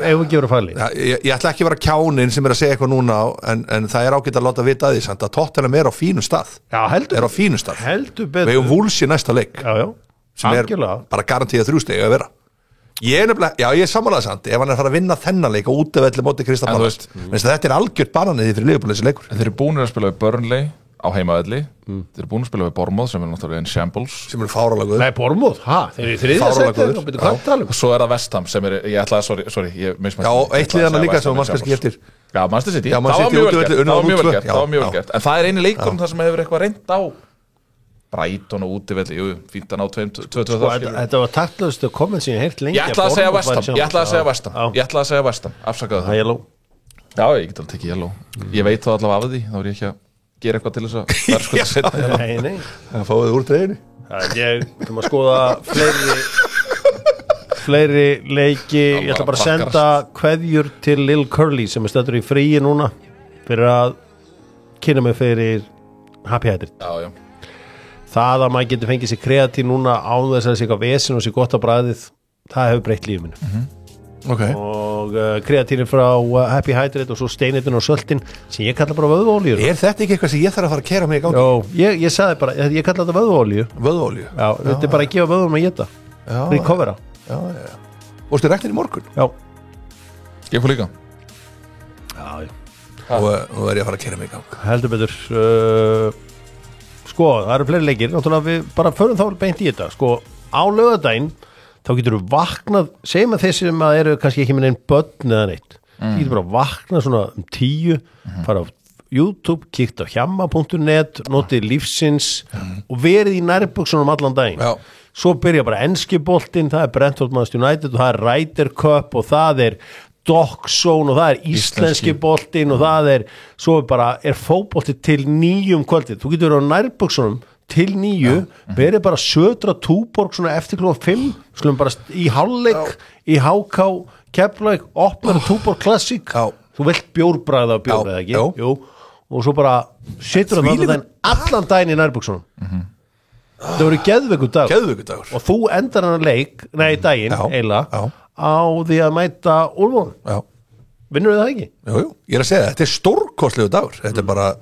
ekki verið fælið. Ég ætla ekki að vera kjánin sem er að segja eitthvað núna en það er ágætt að láta vita að því samt að Tottenham er á fínu stað. Já, heldur. Er á fínu stað. Heldur betur. Við eigum Wolves í næsta leik. Já. sem Algjörlega. bara garantíða 3 stig að vera ég er nefnilega, já ég er sammálaðið samt ef hann er að fara að vinna þennan leik og útivelli móti Krista Palace, þetta er algjört bananið fyrir Liverpool þessi leikur. En þeir eru búin að spila við Burnley á heimavelli, þeir eru búin að spila við Bournemouth sem er náttúrulega en shambles sem eru fáralega góð. Nei, Bournemouth, þeir eru í þriðja sæti og svo er það West Ham sem er, ég ætlaði, sorry ég mismætti. Já, eitt liðana líka sem mann kannski eftir. Já, Manchester City, það var mjög vel gert en það er eini leikurinn þar sem hefur eitthvað reynd á Brighton og útivelli, fínt að ná 2-2 Þetta var taktlaust komment sem ég heirt lengi Ég ætlaði að segja West Ham afsakaðu það. Já, ég get alveg tekið yellow. Ég veit þá allavega af því, þá er ég ekki að gera eitthvað til þess að verðskuldar setna. Nei. Það fáið úr dreginu. Ég ætlum að skoða fleiri leiki. Ég ætla bara að senda kveðjur til Lil Curly sem er stættur í fríi núna fyrir að kynna mig fyrir Happy Hydrate. Já. Það að maður getur fengið sér kreatín núna án þess að það sé eitthvað vesen og sé gott á bragðið, það hefur breytt lífið mínu. Okay. Og kreatínir frá Happy Hydrate og svo steinitinn og söltin sem ég kalla bara vöðuolíu. Er þetta ekki eitthvað sem ég þarf að fara að kera mig í gangi? Jó, ég sagði bara, ég kalla þetta vöðuolíu. Vöðuolíu? Já, þetta er bara að gefa vöðum að geta. Recovera. Já. Og stu rektin í morgun? Já. Ég fór líka. Já. Og nú er ég að fara að kera mig í gang. Heldur betur. Sko, það eru fleiri leikir. Náttúrulega við bara förum þá beint í þetta. Sko, á laugardaginn þá getur þú vaknað, segjum að þeir sem að eru kannski ekki með neinn börn eða neitt þú getur bara vaknað svona 10 fara á YouTube, kíkt á hjamma.net notið lífsins og verið í nærbuksunum allan daginn svo byrja bara enski boltinn það er Brentford Manchester United og það er Ryder Cup og það er Dog Zone og það er íslenski boltinn og það er, svo er fótbolti til 9 kvöldið, þú getur verið á nærbuksunum til 9, verið bara södra Túborg svona eftir klukkan 5 skulum bara í hálfleik í HK Keflavík, opnar Túborg Classic, þú vilt bjórbræða eða ekki, jú, og svo bara situr allan daginn í nærbuksunum það voru geðveikur og þú endar hann leik, daginn eiginlega, á því að mæta Úlfónum, vinnur það ekki? Jú, ég er að segja, þetta er stórkostlegu dagur, þetta er bara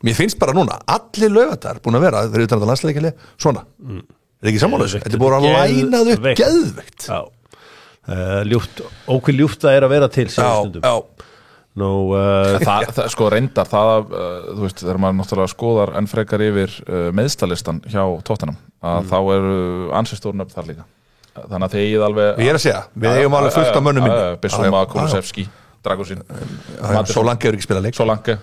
mér finnst bara núna, allir laugardagar búin að vera þeir eru utan að landsleikili, svona er ekki sammála þessu, þetta er búin að lænað upp geðveikt ókveð ljúft að er að vera til það sko reyndar það, þú veist, þegar maður náttúrulega skoðar enn frekar yfir meðstalistan hjá Tottenham, að þá eru ansi stórnöfn þar líka þannig að þeir alveg ég er að segja, við eigum alveg fullt af mönnum Bissoma, Kulusevski, Dragosín Solanke er ekki spila leik Solanke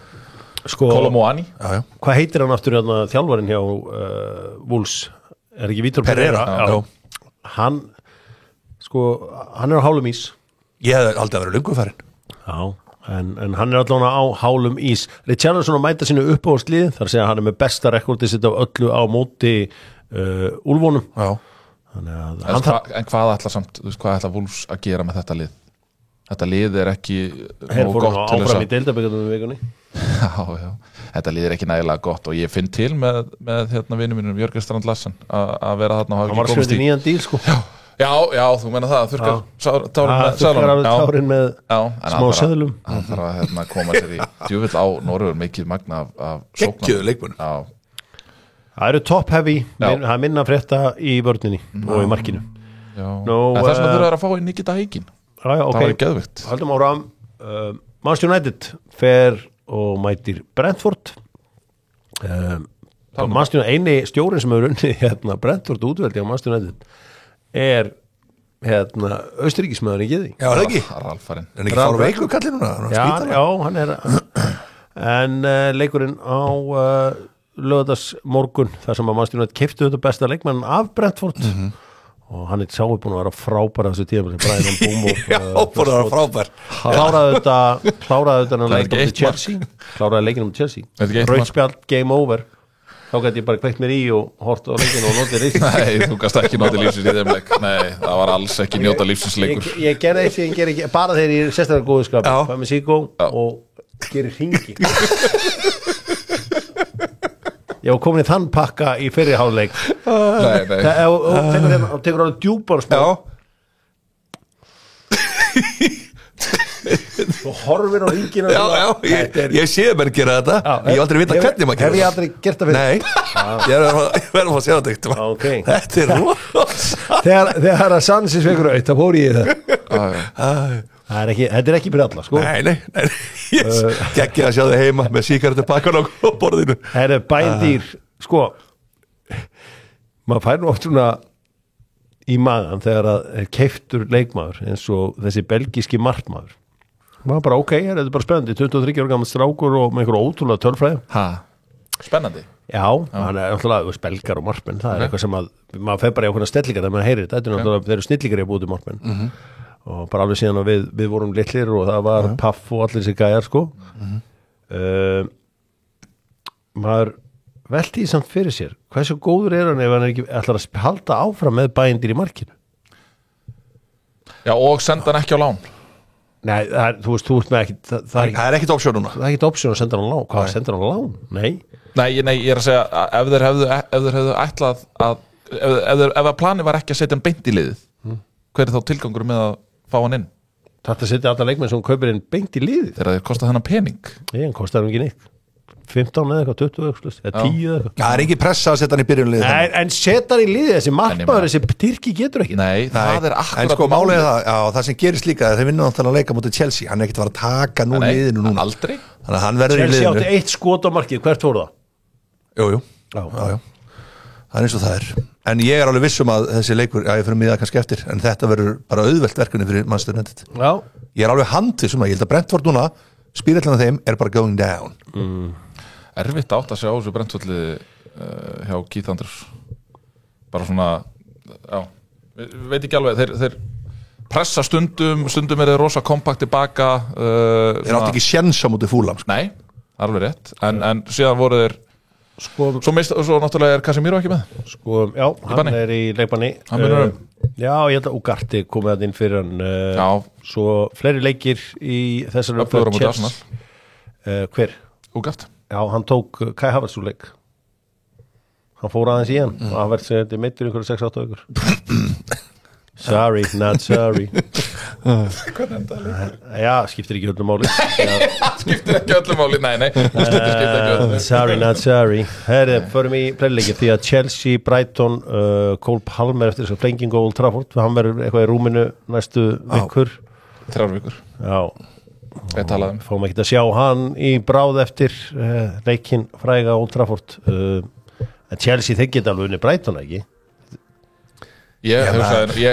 Kolomoani hvað heitir hann aftur þjálfarinn hjá Wolves er ekki Vítor Pereira hann er á hálum ís ég hef aldrei að vera lungufærin en hann er allavega á hálum ís Richarlison að mæta sínu uppáhaldslið þar að segja hann er með besta rekordið sitt af öllu á móti Úlfónum en hvað ætla samt hvað ætla Wolves að gera með þetta lið þetta lið er ekki nógu gott til þess áfram í deildabikardunum vikunni já, þetta lið er ekki nægilega gott og ég finn til með vinnu mínum Jörgen Strand Larsen að vera þarna hann var skrifið í nýjan díl sko já, þú menna það þurrkar tárin með smá seðlum hann þarf að koma sér í djúvill á Norröður mikið magna af geggjöðu leikmunum það eru top heavy það er minna frétta í vörninni og í markinu en þess vegna þurfa að fá í Nikita Heikin það var geðvikt haldum áram Manchester United fer og mætir Brentford Manchester eini stjórin sem hefur unnið Brentford útveldi á Manchester United er Austuríkismöðurinn í geði já, það ekki Ralfarinn er ekki fár veiku kallið núna já, hann er en leikurinn á laugardagsmorgun þar sem að Manchester United keyptu þetta besta leikmann af Brentford og hann er búin að vera frábær þessu tíma sem Brian Mbeumo búin að vera frábær kláraði þetta leikinn um Chelsea rauðspjald, game over þá gæti ég bara kveikt mér í og hort á leikinn og notið lífsins nei, þú gæst ekki notið lífsins í þeim leik nei, það var alls ekki njóta lífsins leikur ég gerði eitt sem ég ger ekki, bara þegar ég er sérstaklega góðskap hvað með síkó og gerir hringi ég var komin í þann pakka í fyrri hálfleik og tekur alveg djúpar smá og horfir á ringina ég séð mér gera þetta ég hef aldrei vitað hvernig maður gera hef ég aldrei gert það fyrir nei, ég verður að fá að segja þetta þetta er þegar að Sanchez vekur auð þá fór ég það þetta ekki fyrir alla sko. Nei Gekkið að sjá þig heima með sígarettu pakkan á borðinu. Það bændýr sko maður fær nú oft svona í magan þegar að keiftur leikmaður eins og þessi belgíski markmaður maður bara þetta bara spennandi 23 ára gammal strákur og með einhverju ótrúlega tölfræði spennandi já, hann alltaf belgar og markmenn það eitthvað sem að maður fer bara í okkur stellingar þegar maður heyrir þetta náttúrulega þeir eru snillingar í að búið til markmenn og bara alveg síðan að við vorum litlir og það var paff og allir þessi gæjar sko maður velti því samt fyrir sér hversu góður hann ef hann ekki ætlar að halda áfram með bæindir í markinu já og senda hann ekki á lán nei, þú ert með ekki það ekkit option núna það ekkit option að senda hann á lán hvað senda hann á lán? Nei, ég er að segja ef þeir hefðu ætlað að ef að plani var ekki að setja hann beint í liðið hver þá tilgangur með að fá hann inn? Þetta setja alla leikmenn sem kaupir inn beint í liðið þegar þeir kosta hennar pening hann kostar hann ekki neitt 15 eða eitthvað, 20 eða 10 eða eitthvað það ekki pressa að setja hann í byrjunlið en setja hann í liðið, þessi markmaður þessi Tyrki getur ekki nei, það er akkurat en sko málið það sem gerist líka þeir vinna náttúrulega að leika mútið Chelsea hann ekkert var að taka nú liðinu núna aldrei þannig að hann verður í liðinu Chelsea átti 1 skot á markið, hvert voru það? Jú það er eins og það er en ég alveg vissum að þessi leikur ég fyrir mig það kannski eftir en þetta verður bara auðvelt verkefni fyrir Manchester United ég alveg handvissum að ég held að Brentford núna spírætlan af þeim bara going down erfitt átt að sjá þessu Brentfalli hjá Keith Andrews bara svona veit ekki alveg þeir pressa stundum er þeir rosa kompakt tilbaka þeir átt ekki sjens á móti Fulham nei, alveg rétt en síðan voru þeir svo náttúrulega er Casemiro ekki með já, hann er í leikbanni já, ég held að Ugarte komið að inn fyrir hann svo fleiri leikir í þessari hver? Ugarte já, hann tók Kai Havertz úr leik hann fór aðeins í hann og hann verði sem þetta meittur ykkur 6-8 vikur sorry, not sorry já, skiptir ekki öllum máli skiptir ekki öllum máli, nei sorry, not sorry herri, förum í playleiki því að Chelsea, Brighton Cole Palmer eftir þess að flengingu Old Trafford hann verður eitthvað í rúminu næstu vikur 3 vikur já fórum ekki að sjá hann í bráð eftir leikinn fræga Old Trafford Chelsea þeir geta alveg unni Brighton ekki ég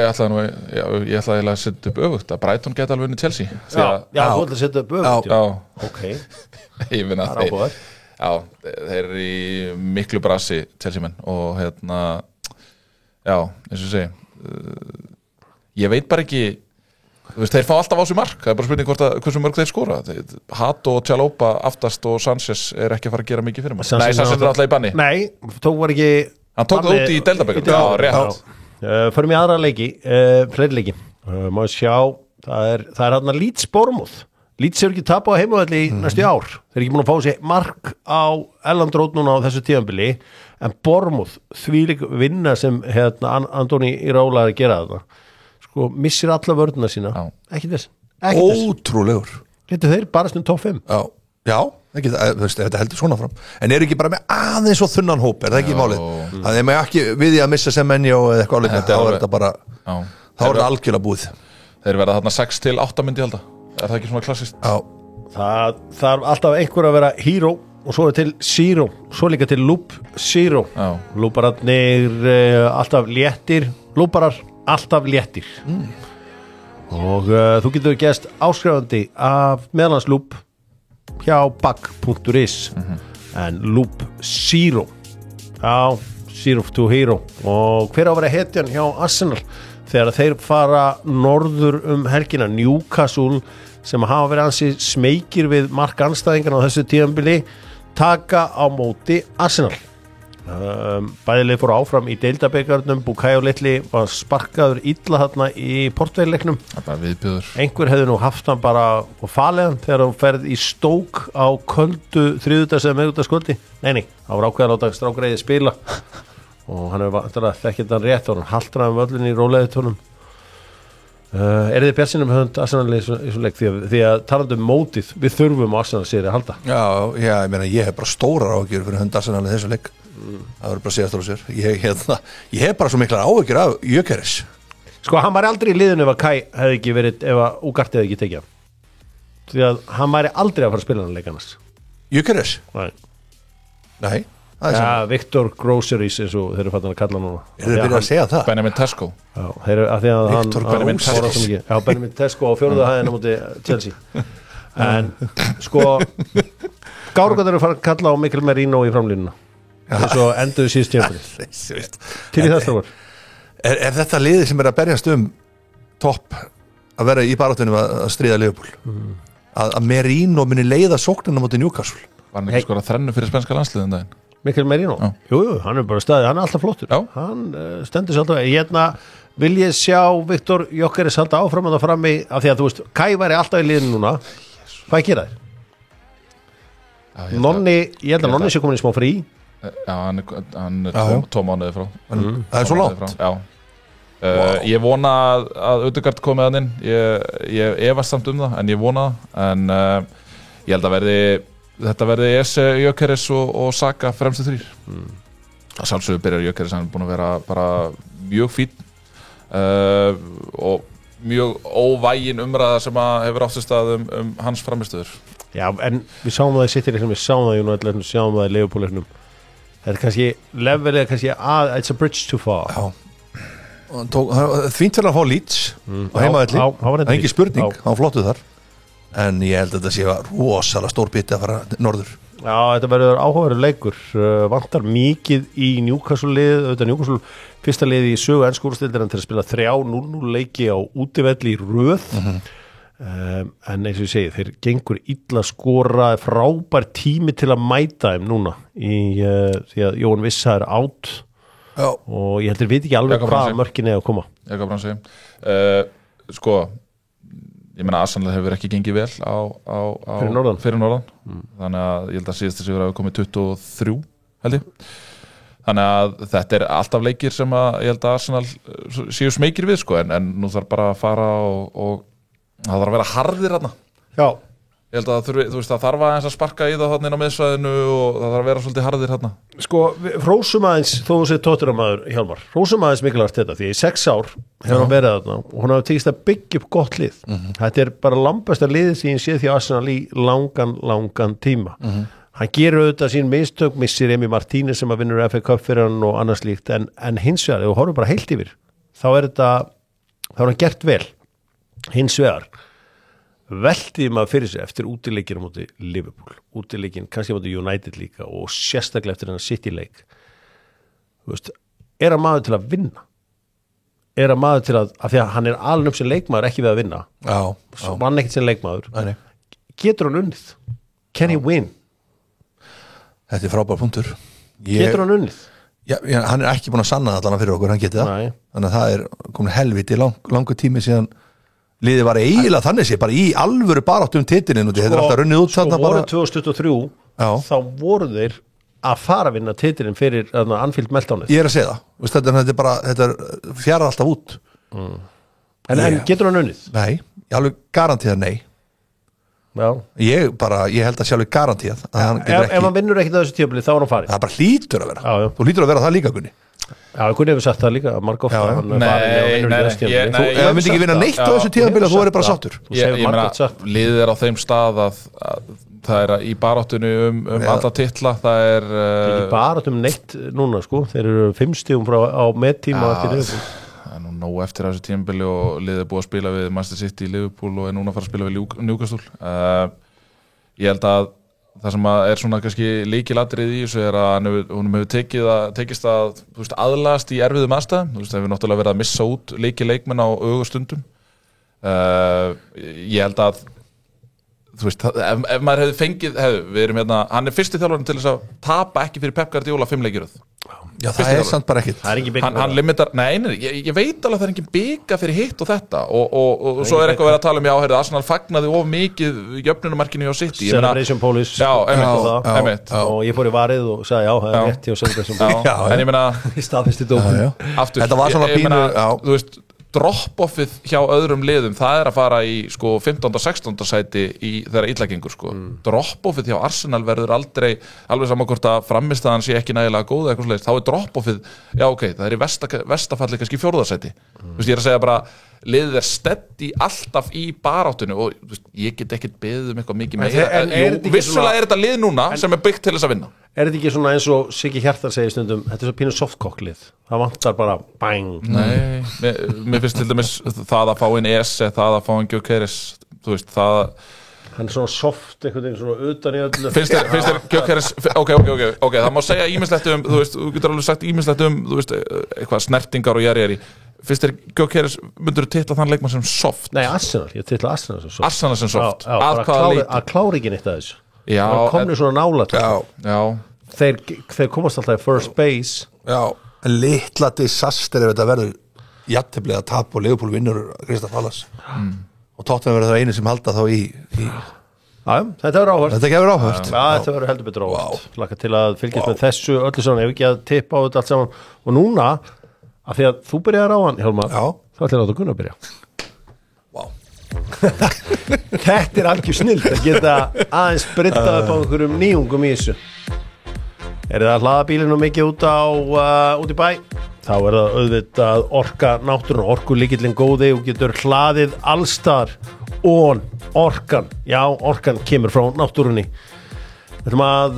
ætlaði að setja upp öfugt að Brighton geta alveg unni Chelsea þú ætlaði að setja upp öfugt ok ég finna þeir eru í miklu brasi Chelsea menn og eins og segi ég veit bara ekki þeir fá alltaf á sig mark það er bara spurning hversu mörg þeir skora Hato og Tjalopa aftast og Sanchez er ekki að fara að gera mikið fyrir maður Sanchez er alltaf í banni hann tók það út í deildaböggum rétt förum í aðra leiki fleiri leiki má sjá það er hann að Leeds Bournemouth Leeds hefur ekki tapað á heimavelli í næstu ár þeir eru ekki búin að fá sér mark á Elland Road núna á þessu tíðanbili en Bournemouth þvílík vinna sem Andoni Iraola er að gera þetta sko missir alla vörðuna sína ekki þess ótrúlegur getur þeir bara stund top 5 já ekki, þetta heldur svona fram en eru ekki bara með aðeins og þunnan hóp er það ekki málið að þeim er ekki við því að missa Semenyo eða eitthvað alveg þá er þetta bara þá er þetta algjörlega búið þeir verða þarna 6-8 myndi halda er það ekki svona klassist það þarf alltaf einhver að vera hero og svo er til zero svo líka til loop zero loopararnir alltaf léttir looparar alltaf léttir og þú getur gæst áskrifandi af meðlandsloop hjá bag.is en loop zero zero to hero og hver á að vera hetjan hjá Arsenal þegar þeir fara norður helgina Newcastle sem hafa verið ansi smeykir við markanstæðingarna á þessu tíðanbili taka á móti Arsenal bæðileg fóru áfram í deildabikarnum Bukayo Litli var sparkaður illa þarna í portveilleiknum einhver hefði nú haft hann bara og falegan þegar hann ferð í Stók á köldu þriðjudags eða miðvikudagskvöldi nei, hann var ákveðið að láta strákreiði spila og hann hefur þekkið hann rétt og hann haltraði völlin í róleðutónum Er þið bjartsinum hönd Arsenal í svo leik því að talandi mótið við þurfum Arsenal sér að halda Já, ég meina ég hef bara stórar áhyggjur fyrir hönd Arsenal í þessu leik það verður bara að segja stóra sér ég hef bara svo miklar áhyggjur af Gyökeres Sko, hann væri aldrei í liðinu ef að Kai hefði ekki verið ef að Ugarte hefði ekki tekið því að hann væri aldrei að fara að spila hann leik annars Gyökeres? Nei Ja, Victor Groceries eins og þeir eru fattan að kalla núna þeir byrjað að segja það Benjamin Tesco Victor Groceries Benjamin Tesco á fjórðu hæðina múti Chelsea en sko Gárugöld eru að fara að kalla á Mikkel Merino í framlínuna eins og enduðu síðust tímabilið til í það strókar er þetta liðið sem er að berjast topp að vera í baráttunum að stríða Liverpool að Merino muni leiða sóknina múti Newcastle Var hann ekki skora þrennu fyrir spenska landsliðin daginn? Mikkel Merino? Jú, hann er bara staðið, hann er alltaf flottur hann stendur sér alltaf hérna vil ég sjá Viktor Gyökeres halda áfram að það frammi af því að þú veist, Kai væri alltaf í liðinu núna hvað gera þér? Nonni, ég held að Nonni sé komin í smá frí Já, hann er 2 mánuði frá Það er svo langt Ég vona að Ødegaard komið hann inn ég efast samt það, en ég vona en ég held að þetta verði Esse, Gyökeres og Saka fremstu 3 að sjálfsögur byrjar Gyökeres hann er búin að vera bara mjög fínn og mjög óvægin umræða sem að hefur átt sér stað hans framistöður Já, en við sáum það í City-leiknum, við sáum það í United-leiknum, við sáum það í Liverpool-leiknum þetta er kannski levelið kannski it's a bridge too far Fínt fyrir að fá Leeds á heimavelli, það er ekki spurning hann flottuð þar en ég held að þetta sé rosalega stór biti að fara norður Já, þetta verður áhugaverður leikur vantar mikið í Newcastle-lið auðvitað Newcastle fyrsta liði í sögu ensku úrvalsdeildarinnar til að spila 3-0 leiki á útivelli í röð en eins og ég segi þeir gengur illa skora frábær tími til að mæta þeim núna því að Jóhann Vissa er átt og ég heldur veit ekki alveg hvað mörkin er að koma Jakob Bransi sko ég meina Arsenal hefur ekki gengið vel fyrir norðan þannig að ég held að síðast þessi verið að komið 23 held ég þannig að þetta er alltaf leikir sem að ég held að Arsenal séu smekir við sko en nú þarf bara að fara og það þarf að vera harðir hérna Já Ég held að þú veist það þarf að sparka í það þarna inn á miðsvæðinu og það þarf að vera svolítið harðir hérna Sko, hrósum aðeins þó þú séð Tottenham-maður Hjálmar hrósum aðeins mikilvægt þetta því í 6 ár hefur hann verið þarna og hann hefur tekist að byggja upp gott lið Þetta er bara lambasta liðið sem ég séð því Arsenal í langan tíma Hann gerur auðvitað sín mistök missir Emi Martínez sem að vinnur FA Cup fyrir hann og annars líkt en hins vegar, ef þú horfum bara heilt yfir þá er hann gert vel hins vegar veltiði maður fyrir sig eftir útileikir á móti Liverpool, útileikin kannski á móti United líka og sérstaklega eftir hennar City-leik þú veist, er hann maður til að vinna er hann maður til að því að hann er alveg sem leikmaður ekki við að vinna vann ekkert sem leikmaður getur hann unnið can he win? Þetta er frábær punktur getur hann unnið? Já, hann er ekki búin að sanna allan fyrir okkur, hann geti það þannig að það er komin helviti langu tími síðan liðið var eiginlega þannig sé bara í alvöru baráttu titilinn og þetta er alltaf runnið út sko voru 2023 þá voru þeir að fara að vinna titilinn fyrir Anfield Meltdownið Ég er að segja það, þetta er bara þetta fjara alltaf út en getur hann unnið? Nei, ég alveg garantíða nei ég held að sé alveg garantíða ef hann vinnur ekkert á þessu tímabili þá er hann farið það bara hlýtur að vera þú hlýtur að vera það líka Gunni Já, Gunni hefur sagt það líka, margótt Nei, ef það myndi ekki vinna neitt á þessu tímabili þú verður bara sáttur Ég meina, liðið er á þeim stað að það er í baráttunni alla titla það er ekki baráttunum neitt núna sko þeir eru 5 stigum á meðtíma það er nú nóg eftir þessu tímabili og liðið er búið að spila við Manchester City í Liverpool og er núna að fara að spila við Newcastle ég held að það sem er svona kannski lykilatriði í þessu er að hún hefur tekist að aðlagast í erfiðum aðstæðum það hefur náttúrulega verið að missa út leikmenn á ögustundum ég held að ef maður hefði fengið við erum hérna, hann er fyrsti þjálfarinn til þess að tapa ekki fyrir Pep Guardiola 5 leiki í röð Já, það er samt bara ekkit hann limitar, ég veit alveg að það er engin bika fyrir hitt og þetta og svo er eitthvað að vera að tala um Arsenal fagnaði of mikið jöfnunumarkinu hjá City Celebration Police og ég fór í varið og sagði það er rétt hjá Celebration Police en ég meina í staðfesti dómur þetta var svona pínu þú veist drop-offið hjá öðrum liðum, það að fara í sko 15. og 16. sæti þegar illa gengur sko. Drop-offið hjá Arsenal verður aldrei alveg saman hvort að frammistaðan sé ekki nægilega góð eitthvað slegist, þá drop-offið já ok, það í verstafalli kannski 4. sæti ég að segja bara, liðið steady alltaf í baráttunni og ég get ekkert beðið eitthvað mikið meira vissulega er þetta lið núna sem byggt til þess að vinna. Er þetta ekki svona eins og Siggi Hjartar segir stundum, þetta svo pínu softkokklið, það vantar bara bang. Nei, mér finnst til dæmis það að fá inn Ese, það að fá inn Gyökeres, þú veist, það hann svona soft, einhvern veginn svona utan í öllu. Finnst þér Gyökeres, ok, það má segja ýmislegt þú veist, þú getur alveg sagt ýmislegt þú veist, eitthvað snertingar og jæri. Finnst þér Gyökeres, myndur þú titla þann leikmann sem soft? Nei, Arsenal, ég titla Arsenal sem soft. Arsenal sem soft, að klára ekki neitt að þessu. Já, komnir svona nálægt. Já. Þeir komast alltaf í first base. Já, en litla disaster ef þetta verður jafntefli að tap og Liverpool vinnur Crystal Palace. Og Tottenham verður það einu sem halda þá í Já, þetta verður áhört. Þetta gefur áhört. Já, þetta verður heldur betur áhört. Laka til að fylgjast með þessu öllu saman, ef ekki að tippa á þetta allt saman. Og núna, af því að þú byrjar á hann, Hjálmar, þá ætlar að Gunnar byrja. Þetta algjör snill að geta aðeins bryttað upp á einhverjum nýjungum í þessu. Er það að hlaða bílinu mikið út í bæ, þá er það auðvitað orka náttúrun, orkulíkillinn góði og getur hlaðið allstar og orkan kemur frá náttúrunni. Við ætlum að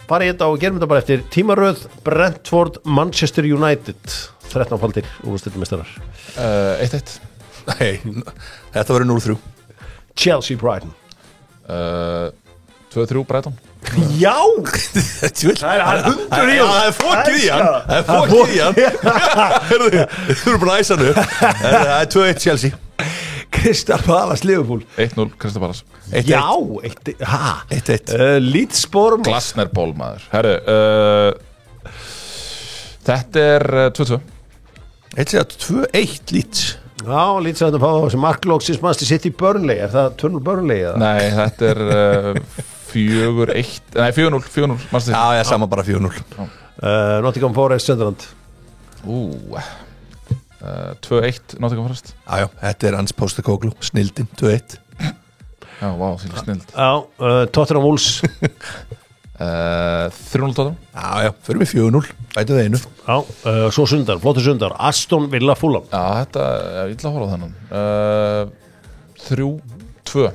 fara í þetta og gerum þetta bara eftir tímaröð. Brentford, Manchester United 13-faldir úrvalsdeildarmeistarar. 1-1. Nei, þetta verður 0-3. Chelsea, Brighton 2-3 Brighton. Já! Það er hundur í hann. Það er fokið í hann. Þú eru bara æsanu. Það er 2-1 Chelsea. Crystal Palace, Liverpool 1-0 Crystal Palace. 1-1. Já, 1-1. Leeds Bournemouth. Glasner bólmaður. Herru, þetta er 2-2. Þetta er 2-1 Leeds. Já, Leeds að þetta fá þessi marklóksins Manchester City Burnley, er það 2-0 Burnley? Nei, þetta er 4-1, nei 4-0 Manchester City. Já, ég sama bara 4-0. Nottingham Forest, Sunderland 2-1 Nottingham Forest. Já, þetta er Hans Postecoglou, snildin, 2-1. Já, vá, því snild. Já, Tottenham Wolves 3-0 Tottenham. Já, fyrir mig 4-0, bætið einu. Já, svo sundar, flottur sundar Aston Villa Fulham. Já, þetta, ég ætla að horfa á þennan 3-2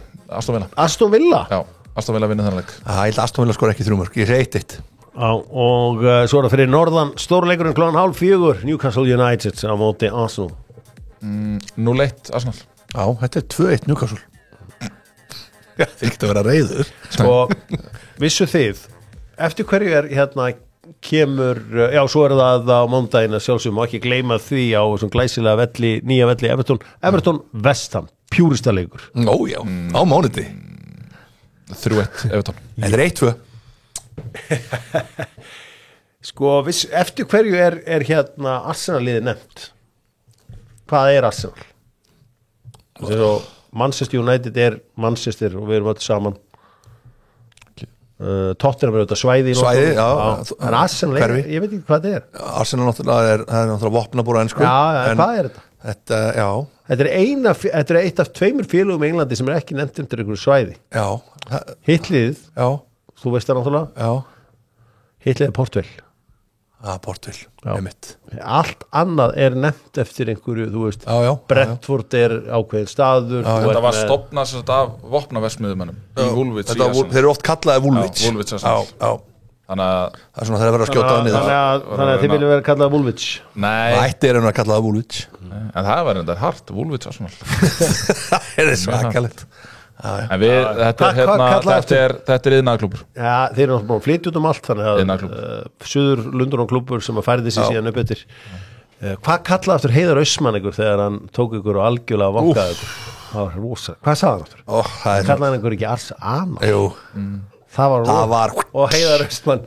Aston Villa. Já, Aston Villa vinnur þennan leik. Já, ég ætla Aston Villa skor ekki 3 mörk, ég segi 1-1. Já, og svo er það fyrir norðan stórleikurinn klokkan 3:30 Newcastle United á móti Arsenal 0-1 Arsenal. Já, þetta er 2-1 Newcastle. Þið getur að vera reiður. Sko, vissu þið eftir hverju er kemur, já, svo er það á mándaginn að sjálfsögum og ekki gleyma því á þessum glæsilega velli, nýja velli Everton West Ham, pjúrista leikur. Ó já, á mánuði 3-1 Everton. Þetta er 1-2. Sko, eftir hverju er Arsenal liðið nefnt? Hvað er Arsenal? Svo Manchester United er Manchester og við erum öll saman. Tottenham er auðvitað svæði, já. En Arsenal, ég veit ekki hvað þetta er. Arsenal náttúrulega er vopnabúra ensku. Já, en hvað er þetta? Þetta er eitt af 2 félögum í Englandi sem er ekki nefnt undir einhverju svæði. Já. Hitliðið, þú veist það náttúrulega. Já. Hitliðið er Portville. Portville, einmitt. Allt annað er nefnt eftir einhverju, þú veist. Já. Brentford er ákveðin staður. Þetta var stofnað af vopnaversmiðumönnum í Woolwich. Þeir eru oft kallaði Woolwich. Já. Þannig að það er svona þeir að vera að skjóta á niður. Þannig að þið viljum vera kallaði Woolwich. Nei. Það ætti að kallaði Woolwich. En það var þetta hart, Woolwich Arsenal. Það er svakalegt. En þetta er iðnaðarklúbbur. Já, þeir eru náttúrulega flytja út allt, þannig að Suður Lundun og klúbbur sem að færði sig síðan upp eftir. Hvað kallaði aftur Heiðar Austmann ykkur þegar hann tók ykkur og algjörlega vankaði ykkur? Það var rosa. Hvað sagði hann aftur? Kallaði hann ykkur ekki Arsenal? Jú. Það var og Heiðar Austmann.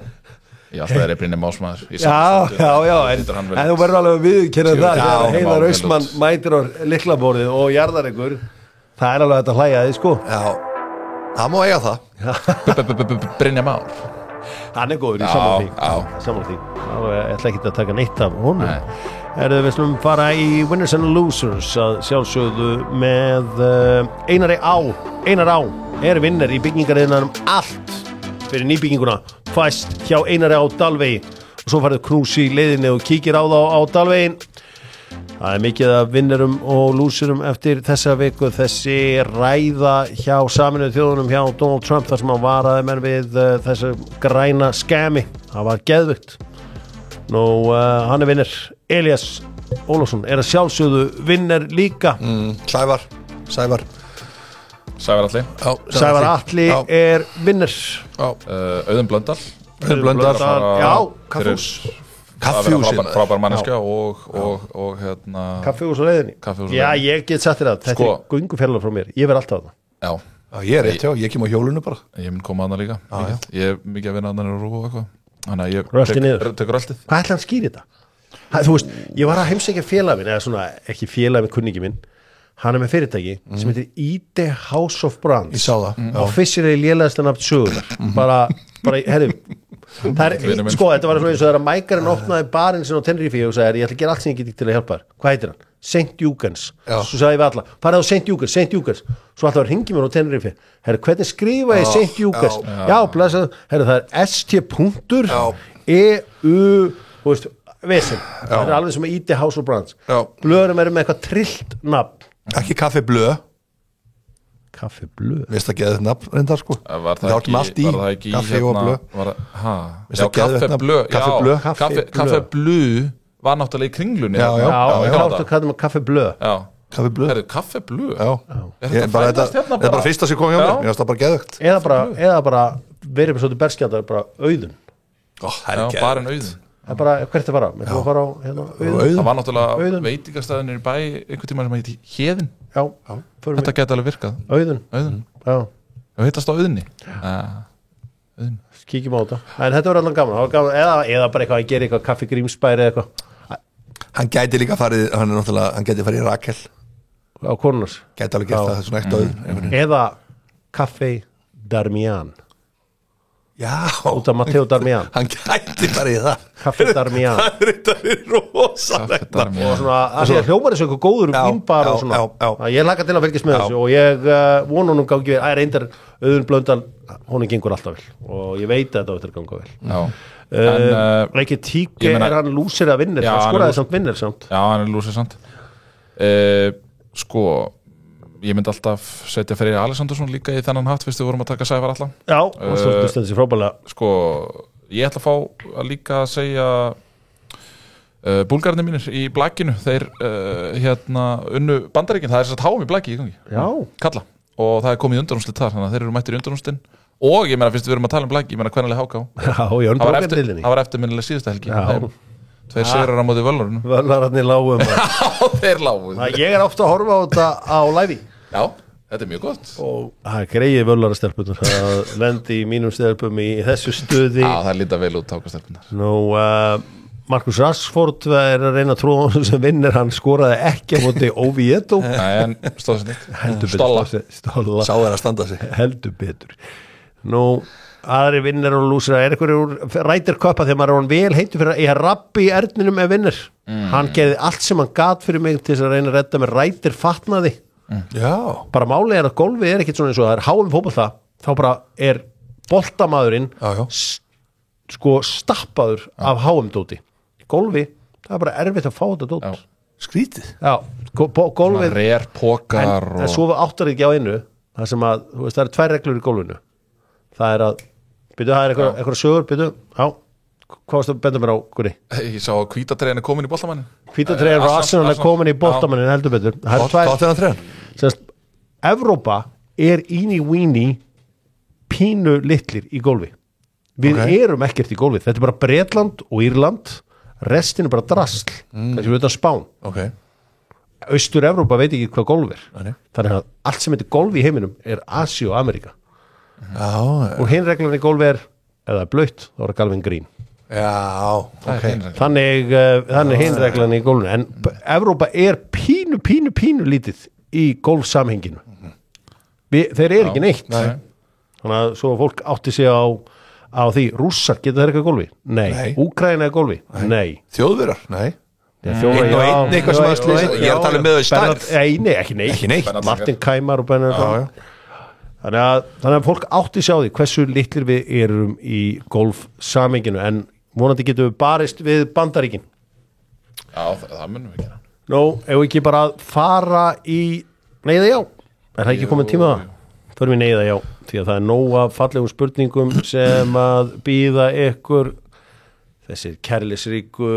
Já, það er Brynjar Másmaður. Já, en þú verður alveg að viðurkenna það þegar Heiðar Austmann mætir á lyklaborðið og jarðar ykkur. Það er alveg þetta hlæjaði, sko. Já, það má eiga það. Brynjar Már. Hann góður í saman því ég ætla ekki að taka neitt af honum við slum fara í Winners and Losers að sjálfsögðu með Einar Á vinner í byggingariðinum allt fyrir nýbygginguna fæst hjá Einari á Dalvegi og svo farið knús í leiðinni og kíkir á þá á Dalvegin það mikið af vinnerum og lúsurum eftir þessa viku þessi ræða hjá Sameinuðu þjóðunum hjá Donald Trump þar sem hann varaði menn við þessu græna skemi það var geðvögt hann vinner Elías Ólafsson að sjálfsögðu vinner líka Sævar Atli vinner Auðun Blöndal Kaffús frábær manneskja og Kaffihús á leiðinni ég get sagt þér að þetta er göngufjarlar frá mér ég verð alltaf það ég kem á hjólunu bara ég mun koma að það líka ég er mikið að vinna að það er rúf og eitthvað þannig að ég tekur röltið hvað ætla hann að skýra þetta? Þú veist, ég var að heimsækja félagin eða svona, ekki félagin kunningi minn hann með fyrirtæki sem heitir ID House of Brands ég sá það officially lélegasta nafn sögunar bara, herri það þetta var eins og þegar mækarinn opnaði barinn sinna á Tenerife og sagði ég ætla að gera allt sem ég geti til að hjálpa þér hvað heitir hann? St. Jugans svo sagði við alla, farið á St. Jugans svo alltaf ringi mér á Tenerife herri, hvernig skrifa ég St. Jugans blessa, herri, það er ST.EU þú veist, vesen það er alveg sem að ID House of Brands blöðurum með eitthvað trillt nafn ekki Kaffi Blö veist það geðið nafn reyndar sko var það ekki Kaffi og Blö Kaffi Blö var náttúrulega í kringlunni Kaffi Blö Kaffi Blö þetta er bara fyrsta sem kom hjá mér það er bara geðugt eða bara verið með svolítið berskjaldar bara Auðun bara en Auðun hvert er fara það var náttúrulega veitingastæðinir í bæ einhvern tíma sem heiti Héðinn þetta geti alveg virkað Auðun við hittast á Auðunni kíkjum á þetta en þetta var allan gaman eða bara eitthvað að gera eitthvað kaffi Grímsbæri eða eitthvað hann gæti líka farið hann gæti farið í Rakel á Kornars gæti alveg gert það svona eitt Auðun eða kaffi Darmian út af Matteo Darmian hann gæti bara í það Kaffi Darmian það er þetta rosalegt og svona að því að hljómar þessu eitthvað góður vínbar og svona ég laka til að fylgjast með þessu og ég vona honum gangi vel reyndar Auðun Blöndal honum gengur alltaf vel og ég veit að þetta á eftir að ganga vel ekki Tíke er hann lúsir að vinnir hann skoraði samt vinnir samt hann er lúsir samt sko ég myndi alltaf setja Freyr Alexandersson líka í þennan hatt fyrst við vorum að taka Sævar alla og þú stendur sér frábælega sko ég ætla að fá að líka að segja búlgarnir mínir í Blakinu þeir unnu Bandaríkin það er þess að háum í Blaki í gangi kalla og það er komið undanúrslit þar þannig að þeir eru mættir í undanúrslitin og ég meina fyrst við erum að tala um Blaki ég meina hvernig háká það var eftirminnilega síðustu helgi Tveir sigrar á móti Völlararnir lágum þeir lágum ég ofta að horfa á þetta á live þetta er mjög gott og það greiði völlarastelpunar það lendi í mínum stelpum í þessu stuði það líta vel út tákastelpunar Marcus Rashford er að reyna að trúa sem vinnir hann skoraði ekki á móti Oviedo en stóð sér Stolla sá að standa sig heldur betur aðri vinnir og lúsir er eitthvað úr Ryder Cup þegar maður er vel heitur fyrir að ég rabbi í erninum með vinnir hann gerði allt sem hann gat fyrir mig til þess að reyna að redda með Ryder fatnaði bara málið er að golfið er ekkit svona eins og það er háum fótbolta þá bara er boltamaðurinn sko stappaður af háum dóti golfi, það er bara erfitt að fá þetta dót skrítið golfið reyr pokar en svo áttar ekki á einu það sem að það eru 2 reglur í golfinu það er að það er eitthvað sögur hvað varst að benda mér á Guri? Ég sá að hvítatreyjan er komin í boltamannin hvítatreyjan og Arsenal er komin í boltamannin heldur betur Evrópa er íni pínu litlir í golfi við erum ekkert í golfi þetta er bara Bretland og Írland restin er bara drasl kannski við utan Spán Austur Evrópa veit ekki hvað golf er þannig að allt sem heitir golf í heiminum er Asi og Amerika og hinn reglan í golfi er ef það er blautt þá er það Galvin Green þannig hinn reglan í golfinu en Evrópa er pínu lítið í golfsamhenginu þeir eru ekki neitt þannig að svo fólk átti sig á á því, rússar, geta þeir eitthvað golfi? Nei. Úkraina er golfi? Nei. Þjóðverjar? Nei. Einn og einn eitthvað sem að ég tala með þau stærð. Nei, ekki neitt. Martin Kæmar og Bernard. Þannig að fólk átti sjá því hversu litlir við erum í golfsaminginu, en vonandi getum við barist við Bandaríkin. Já, það munum við gera. Ef við ekki bara að fara í neyða já, er það ekki komin tíma það? Förum við neyða já, því að það er nóg af fallegum spurningum sem að býða ykkur þessir kærleysríku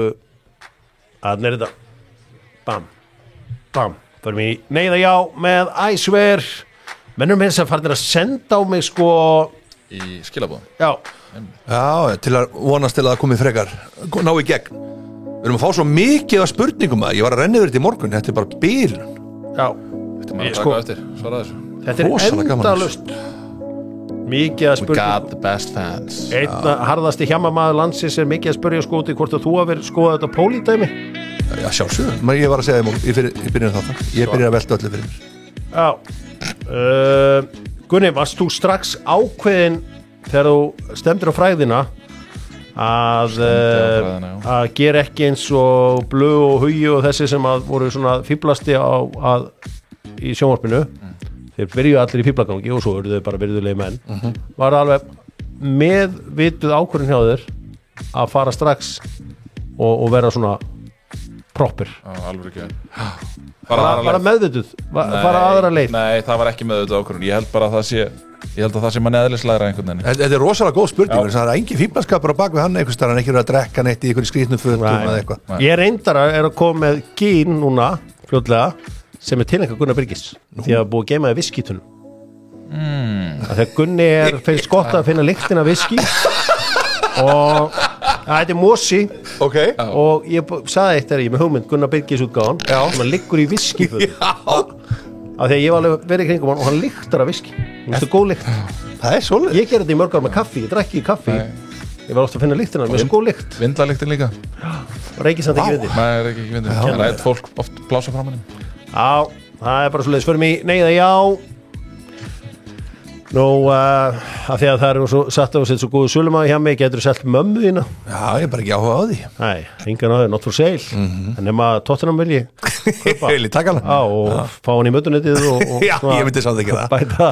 að neyða bam, förum við í neyða já með æsver. Mennum eins að farnir að senda á mig sko í skilabóðum. Já, til að vonast til að það komi frekar ná í gegn. Við erum að fá svo mikið af spurningum að ég var að renna yfir þetta í morgun, þetta er bara bílun. Þetta er maður að taka eftir, svara þessu. Þetta er endalaust mikið að spurning. We got the best fans. Einn harðasti hjamamaður landsins er mikið að spurja skóti hvort að þú hafi skoðað þetta pólídæmi. Já, sjálfsögum, ég var að segja í byrjun þáttan. Ég byrjaði að velta öllu fyrir mér. Já, Gunni, varst þú strax ákveðin þegar þú stemdir á fræðina að gera ekki eins og Blöð og Hugi og þessi sem að voru svona fíblasti í sjónvarpinu? Þeir byrjuðu allir í fíblagangi og svo eru þau bara virðulegi menn. Var það alveg meðvituð ákvörðin hjá þér að fara strax og vera svona proper? Alveg ekki. Bara meðvituð? Fara aðra leið? Nei, það var ekki meðvituð ákvörðin. Ég held að það sé manni eðlislegra einhvern veginn. Þetta er rosalega góð spurning, það er engin fíblaskapur á bakvið hann einhvers staðar, hann ekki verið að drekka neitt í einhverju skrýtnum fötum eða eitthvað. Ég reyndar að koma með gín núna, fljótlega, sem er tilnækka Gunnar Birgis, því að búið að geyma í viskítunum. Þegar Gunni finnst gott að finna lyktina viski og þetta er mosi og ég sagði eitt ég með hugmynd Gunnar Birgis útgáðan sem hann liggur í viskífötum. Af því að ég var alveg verið í kringum hann og hann lyktar af viski. Þetta er góð lykt. Það er svolítið. Ég gerði þetta í mörg ár með kaffi, ég drekki kaffi. Ég var ofta að finna lyktina, með svo góð lykt. Vindlalyktin líka. Reykir samt ekki vindir. Nei, reykir ekki vindir. Það er fólk oft blása fram hann. Já, það er bara svoleiðis. Förum í neyða já. Af því að það er svo satt á að setja svo góðu sölumæði hjá mig, getur þú selt mömmu þína? Já, ég er bara ekki áhuga á því. Nei, engan á því, not for sale. En nema Tottenham vilji kaupa. Vilji taka hana. Já, og fá hann í mötunetið og já, ég myndi samt ekki það. Bæta.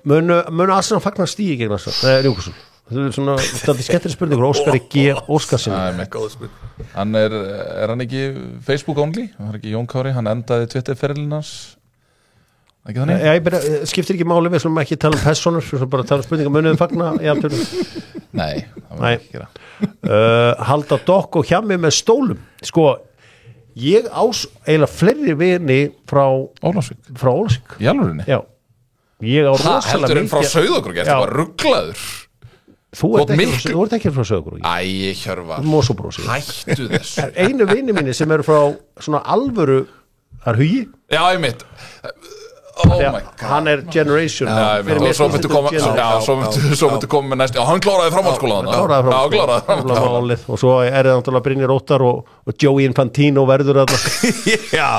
Munu Arsenal fagnar stíi gegn Arsenal? Rjúkursson. Það er svona, þetta er skemmtileg spurningur, Óskari G. Óskarsinni. Hann er hann ekki Facebook only? Hann er ekki Jón Kári, hann endaði Twitter-ferlinans. Ekki þannig? Ég skiptir ekki máli, við slum ekki tala personur, við slum bara tala spurningar munuðu fagna í afturinu. Nei, það var ekki gera. Halda dokk og hjá mig með stólum. Sko, ég eiginlega fleiri vini frá Ólafsvík. Í alvörinni? Já. Ég á rosalega mikið. Heldur en frá Sauðárkróki, ertu bara rugglaður? Þú ert ekki frá Sauðárkróki. Æ, Hjörvar. Mosóbrósi. Hættu þessu. Einu vini mínu sem eru frá svona alvöru, það er Hugi. Já, ég mitt. Oh my god, hann er generation og svo myndu koma með næst hann kláraði framhaldsskóla og svo er það náttúrulega Brynjar Óttar og Joey Infantino verður já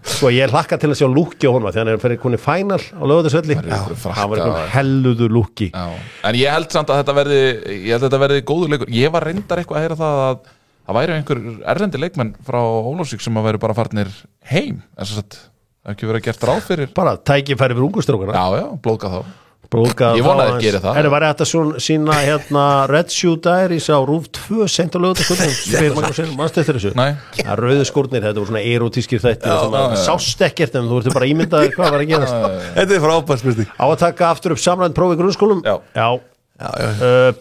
svo ég hlakka til að sjá lúkki á honum því hann er fyrir koni final á Laugardalsvelli hann var einhvern helluðu lúkki en ég held samt að þetta verði góður leikur. Ég var reyndar eitthvað að heyra það væri einhver erlendi leikmenn frá Ólafsvík sem að væri bara farnir heim þess að það ekki verið að gert ráð fyrir bara tækifæri fyrir ungustrókana já, blóðga þá ég vonaði að gera það það var þetta sína Red Shoe Diaries á RÚV 2 sent á Laugardalskvöldum mannstu eftir þessu rauðu skórnir, þetta voru svona erotískir þættir sást ekkert en þú ertu bara ímyndaðir hvað var að gerast þetta er frábært spurning á að taka aftur upp samræðin prófi í grunnskólum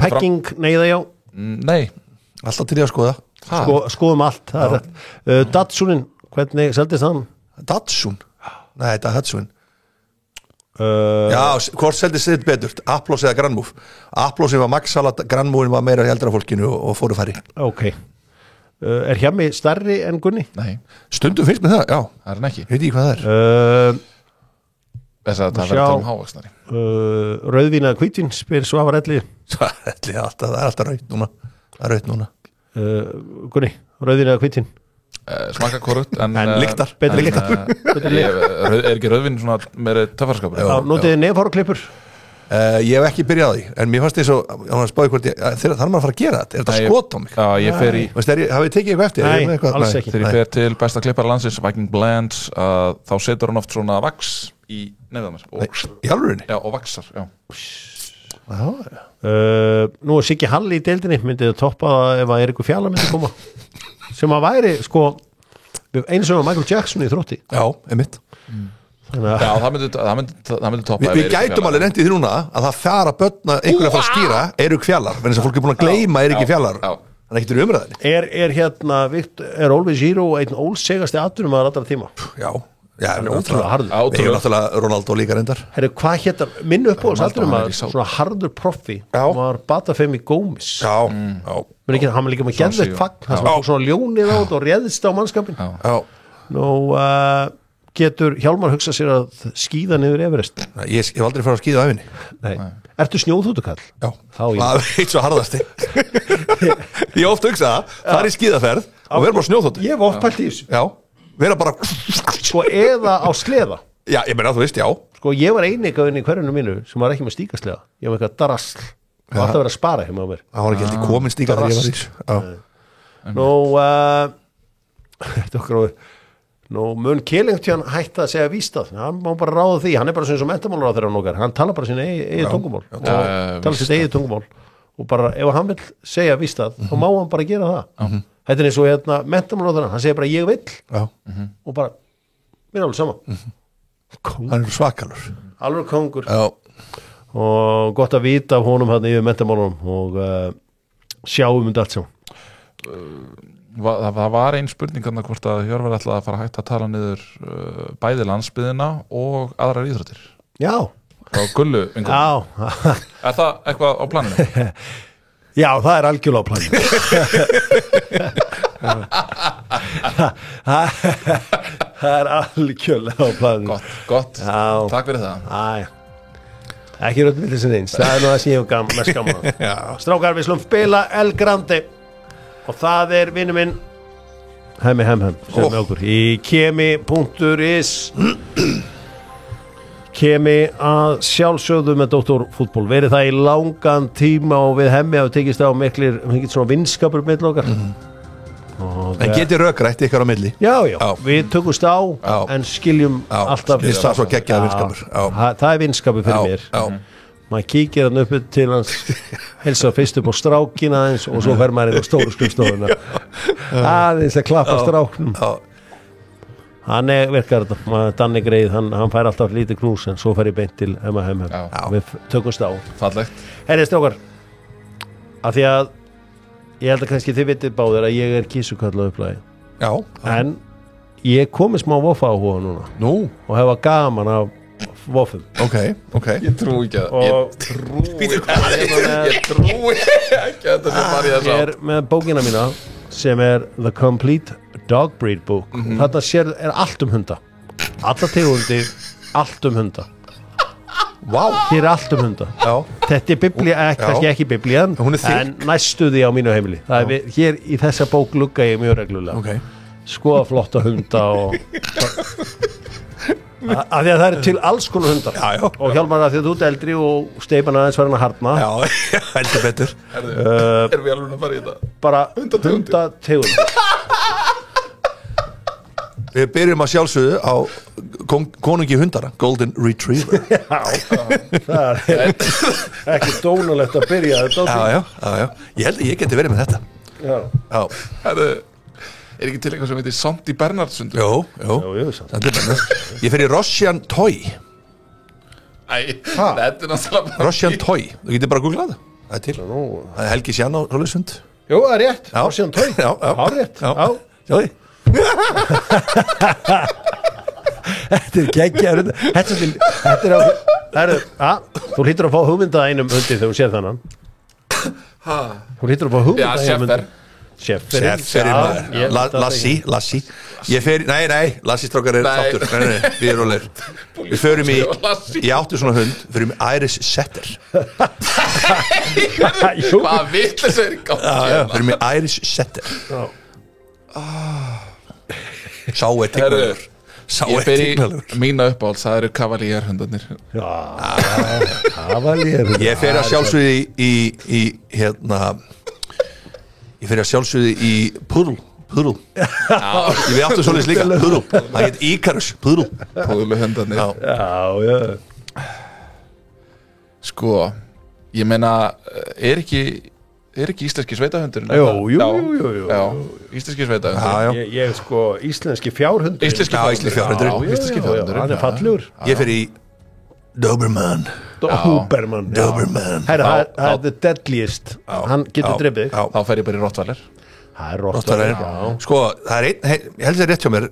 pegging, neyða já nei, alltaf til ég að skoða skoðum allt Datsunin, hvernig seldist hann? Datsun? Nei, þetta er Hudson já, hvort seldist þitt betur Applós eða Grandmove Applósin var maxsalat, Grandmovein var meira heldra fólkinu og fóru færri ok, er hjá mig stærri en Gunni? Nei. Stundum finnst með það, já það er hann ekki veit ég hvað það er þess að það verður hávaksnari rauðvín eða hvítvín spyr Svavar Elli það er alltaf raut núna Gunni, rauðvín eða hvítvín smaka korrupt en lyktar er ekki rauðvinn svona meiri töffarskapur notiði nefhárklippur Ég hef ekki byrjað á því, en mér fannst þess að spáði hvort þarf maður að fara að gera þetta, þetta skot á mig? Já, ég fer í hafið þið tekið eitthvað eftir? Nei, alls ekki. Þegar ég fer til besta klippara landsins, Viking Blends, þá setur hann oft svona vax í nefðan mér. Í alvörinni? Já, og vaxar, já. Nú er Siggi Halli í deildinni, myndið að toppa ef að Eiríkur Fjallar myndi koma sem að væri, sko einu sem var Michael Jackson í Þrótti. Já, einmitt. Já, það myndi toppa. Við gætum alveg nefndið því núna að það fara börna einhverja að fara að skýra Eiríkur Fjallar, en þess að fólk er búin að gleyma Eiríkur Fjallar. Þannig ekki til umræðinni. Er hérna er Oliver Giroud einn ólsegasti atvinnum að allra tíma? Já, ótrúlega harður. Við hefum náttúrulega Ronaldo líka reyndar. Herru, hvað héttar, minn uppáhalds atvinnum að svona harður proffi var Batafemi Gómez. Já. Hann var líka með geðveikt fagn, hann var svona ljónið á þetta og réðist á mannskapin. Nú, getur Hjálmar hugsað sér að skíða niður Everest? Ég hef aldrei farið að skíða á æfinni. Nei. Ertu snjóþútukall? Já, það er eitt svo harðasti. Ég ofta hugsað það er í skíðaferð og vera bara snjóþútu. Ég hef oft pælt í þessu. Já, vera bara sko eða á sleða. Já, ég meina þú veist, já. Sko ég var einikaðinn í hverjunu mínu sem var ekki með stíkasleða. Ég var eitthvað drasl og alltaf verið að spara hjá mér. Það var ekki heldur komin stíka þegar ég var í. Nú, þetta okkar á Nú, mun Killington hætti að segja vístað, hann má bara ráða því, hann er bara svona menntamálur á þeirra nokkar, hann talar bara sína eigið tungumál og talar sitt eigið tungumál og bara ef hann vil segja vístað, þá má hann bara gera það. Þetta er eins og hérna menntamálur á þeirra, hann segir bara ég vil og bara, mér er alveg sama. Hann er svakalur. Alveg kongur. Og gott að vita af honum hann yfir menntamálunum og sjáum allt sjá. Það var ein spurning hvort að Hjörvar ætlaði að fara hægt að tala niður bæði landsbyðina og aðrar íþróttir. Já. Og Gullu. Já. Er það eitthvað á planinu? Já, það er algjörlega á planinu. Það er algjörlega á planinu. Gott. Takk fyrir það. Ekki röndmillir sem eins. Það er nú það sem ég hef mest gaman. Strákar, við slum spila El Grande. Og það er vinnu minn Hemmi sem með okkur í kemi.is Kemi að sjálfsögðu með doktorfútból verið það í langan tíma og við Hemmi hafa tekist á miklir svona vinskapur með okkar En getið rökrætt ykkar á milli Já, við tökumst á en skiljum alltaf það svo geggjaða vinskapur Það er vinskapur fyrir mér maður kíkir hann upp til hans helsa fyrst upp á strákina eins og svo fer maður inn á stóru skrifstofuna aðeins að klappa stráknum hann virkar þetta Danni Greið, hann fær alltaf lítið knús en svo fer ég beint til Hemma við tökumst á Fallegt Herri strákar af því að ég held að kannski þið vitið báðir að ég er kísukall á upplægi en ég komið smá vofa á hóa núna og hefa gaman af vofum Ég trúi ekki að Ég trúi ekki að þetta sem var í þess að Ég er með bókina mína sem er The Complete Dog Breed Book Þetta er allt hunda alla tegundi, allt hunda Hér er allt hunda Þetta er biblía, kannski ekki biblían en næstu því á mínu heimili hér í þessa bók lugga ég mjög reglulega skoða flotta hunda og af því að það eru til alls konar hundar og Hjálmar að því að þú ert eldri og steipan aðeins var hann að harna heldur betur Erum við alveg að fara í þetta? Bara hundategund Við byrjum að sjálfsögðu á konungi hundara, Golden Retriever Það er ekki dónulegt að byrja þetta Já, ég held að ég geti verið með þetta Já Er ekki til eitthvað sem heitir Sandi Bernhardsund? Jó Ég fer í Russian Toy Þetta er náttúrulega Russian Toy, þú getur bara að googla það Það er til, það er Helgi Sján á Rólusund Jú, það er rétt, Russian Toy Hárétt Sjáðu Þetta er geggjaður Þetta er þú hlýtur að fá hugmynda einum hundi þegar þú sér þannan Þú hlýtur að fá hugmynda einum Sjefferinn Lassi Ég fer, nei, Lassi strákar er þáttur Við erum rólegir Við förum í, ég átti svona hund Förum í Irish Setter Hvað vitleis er í gangi Förum í Irish Setter Sá er tiggvöldur Ég fer í mína uppáhald, það eru kavalérhundarnir. Kavalérhundar. Ég fer að sjálfsögði ég fer að sjálfsögði í Púdl. Ég við áttu svoleiðis líka, Púdl. Það heit Íkarus, Púdl. Púdluhundarnir. Já. Sko, ég meina, er ekki íslenski sveitahundurinn? Jú. Já, íslenski sveitahundur. Ég sko, íslenski fjárhundur. Íslenski fjárhundur. Hann fallegur. Ég fer í Doberman. Herra, það er the deadliest. Hann getur drefið. Þá fer ég bara í Rottweiler. Það er Rottweiler. Sko, það er einn, ég held það rétt hjá mér,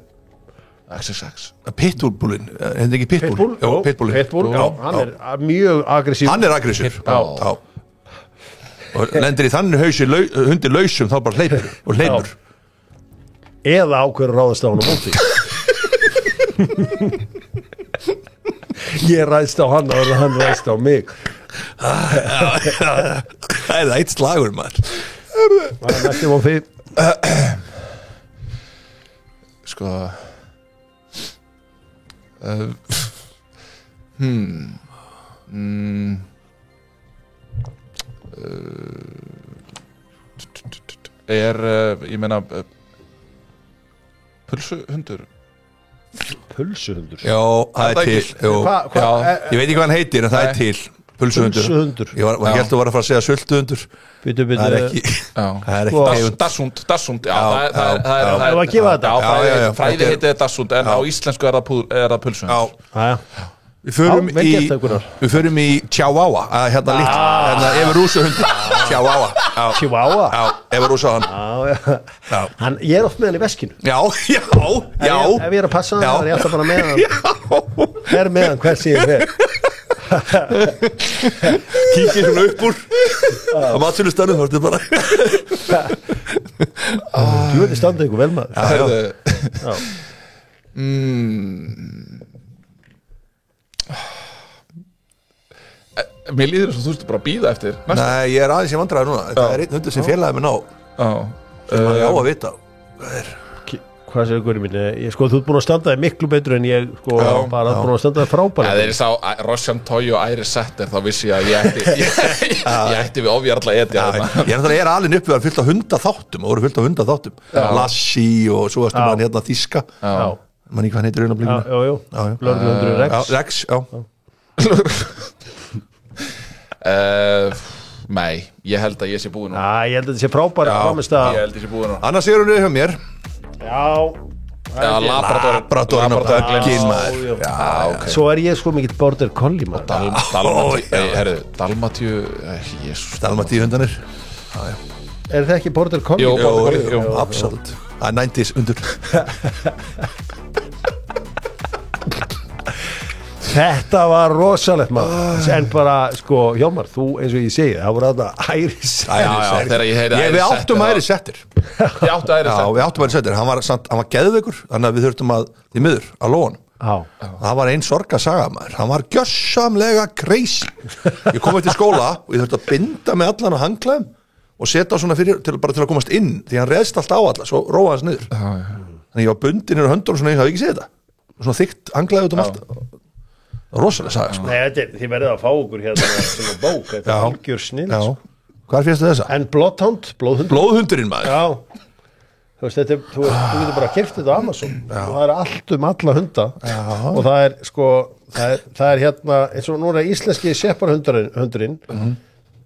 XXX. Pitbullin, hefði ekki Pitbull? Pitbull, já, hann er mjög aggressív. Hann er aggressív, já. Og lendir í þannig hausi hundir lausum, þá bara hleypur. Eða ákveður ráðast á hann á móti. Ég ræðst á hann og hann ræðst á mig. Það er eitt slagur, maður. Það er næstum á fyrir. Sko ég meina pulsuhundur. Já, það er til. Ég veit ekki hvað hann heitir, en það er til. Pulsuhundur. Ég held að þú var að fara að segja sultuhundur. Það er ekki Dassund. Já, það er að gefa þetta. Fræði heitið Dassund, en á íslensku er það pulsuhundur. Já. Við förum í Chihuahua, hérna líkt, hérna Eva Rúsa-hundi. Chihuahua. Eva Rúsa hann. Ég er oft með hann í veskinu. Já. Ef ég er að passa hann, þá er ég alltaf bara með hann. Er með hann hvers ég er. Kíkir svona upp úr á matsölustanum, þá ertu bara Þú veit standa ykkur vel maður. Já. Mér líður þess að þú ert bara að bíða eftir næsta. Nei, ég er aðeins í vandræði núna. Það er einn hundur sem félagið mér ná sem maður á að vita. Hvað séu ykkur í minni? Sko, þú ert búin að standa þig miklu betur en ég bara búin að standa þig frábæri. Þegar ég sá Roshan Toy og Iris Setter þá vissi ég að ég ætti við ofjarla etja. Ég er alveg upp við að fylta hundaþáttum og voru fylta hundaþáttum. Lassie og svo varstu maður hérna Þíska. Man ekki hvað hann heitir raun og blíkuna. Jú. Lögreglehundurinn Rex, já. Nei, ég held að ég sé búin nú. Ég held að þetta sé frábæri Ég held að ég sé búin nú. Annars er hún hjá mér. Labradorinn og Böggin, maður. Okay. Svo er ég sko mikill border collie maður. Dalmatíu Dalmatíu hundanir. Er það ekki border collie? Jú, absolutt. Það er 90s undur. Þetta var rosalegt maður. En bara, sko, Hjómar, þú eins og ég segi, það voru þarna Iris. Við áttum Iris Setter. Við áttum Iris Setter. Hann var geðveikur, þannig að við þurftum því miður að lóa hann. Það var ein sorgasaga, maður. Hann var gjörsamlega crazy. Ég kom til skóla og ég þurfti að binda með allan á handklæðum og setja á svona til að komast inn, því hann reðst allt á alla, svo róa hans niður. Þannig ég var bundin í höndunum svona, ég hafi ekki séð þetta. Svona þykkt handklæði út allt. Rosalega saga, sko. Nei, þið verðið að fá okkur hérna svona bók, þetta er algjör snill. Hvað fyrstu þessa? En Bloodhound, Blóðhundurinn, maður. Já. Þú veist, þú getur bara keypt þetta á Amazon og það er allt alla hunda og það er, sko, það er hérna, eins og núna íslenski Shepherd-hundurinn,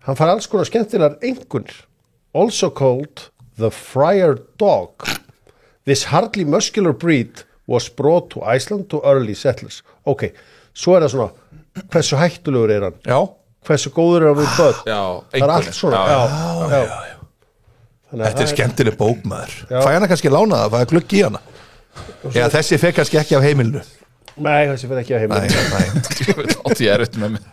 hann fær alls konar skemmtilegar einkunnir. Also called the Friar Dog. This hardly muscular breed was brought to Iceland to early settlers. Ok. Svo er það svona, hversu hættulegur er hann? Já. Hversu góður er hann við börn? Það er allt svona. Já. Þetta er skemmtileg bók, maður. Fæ hana kannski lána það, fæ að gluggi í hana. Já, þessi fer kannski ekki af heimilinu. Nei, þessi fer ekki af heimilinu. Ég er auðvitað með mig.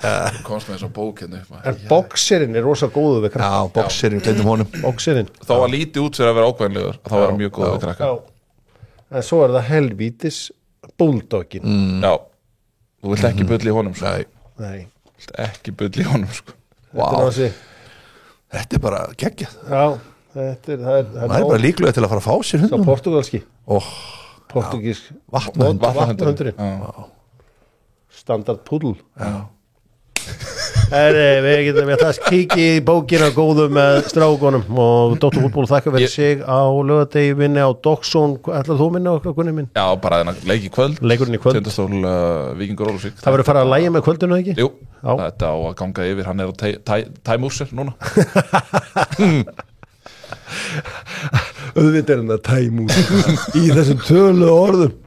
Komst með þess að bók hérna upp. En boxerinn er rosa góður við krakka. Já, boxerinn, gleymdum honum. Boxerinn. Þá var lítið út fyrir að vera ókvæmlegur, þá var hann mjög góður við krakka. En svo er það helvítis bulldoginn. Já. Þú vilt ekki bulli í honum, sko. Nei. Þú vilt ekki bulli í honum, sko. Þetta er bara geggjað. Já, það er bara líklega til að fara að fá sér hundum. Sá portugalski. portugísk vatnahundurinn standard púdl við getum við að kíkja í bókina góðu með strákunum og Dr. Fútból þakka fyrir sig á laugardegi minni á Doxon, ætlar þú minna okkar kunni minn? Já, bara leik í kvöld leikurinn í kvöld Tindastól Víkingur Ólafsvík það verður að fara að lægja með kvöldinu ekki? Jú, þetta á að ganga yfir hann á time-úsir núna auðvitað hann að time-úsir í þessum tölu orðum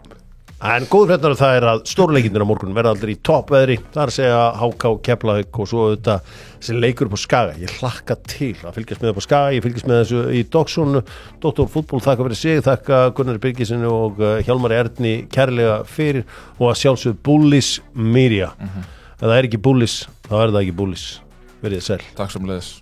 en góð fréttar það að stórleikindir á morgun verða aldrei í toppveðri þar segja HK Keflavík og svo auðvitað þessi leikur upp á Skaga ég hlakka til að fylgjast með upp á Skaga ég fylgjast með þessu í Doxon Dr. Fútból þakka fyrir sig þakka Gunnari Birgisinu og Hjálmari Erni kærlega fyrir og að sjálfsögðu Bullis Media ef það er ekki Bullis þá er það ekki Bullis verið sæl Takk sem leiðis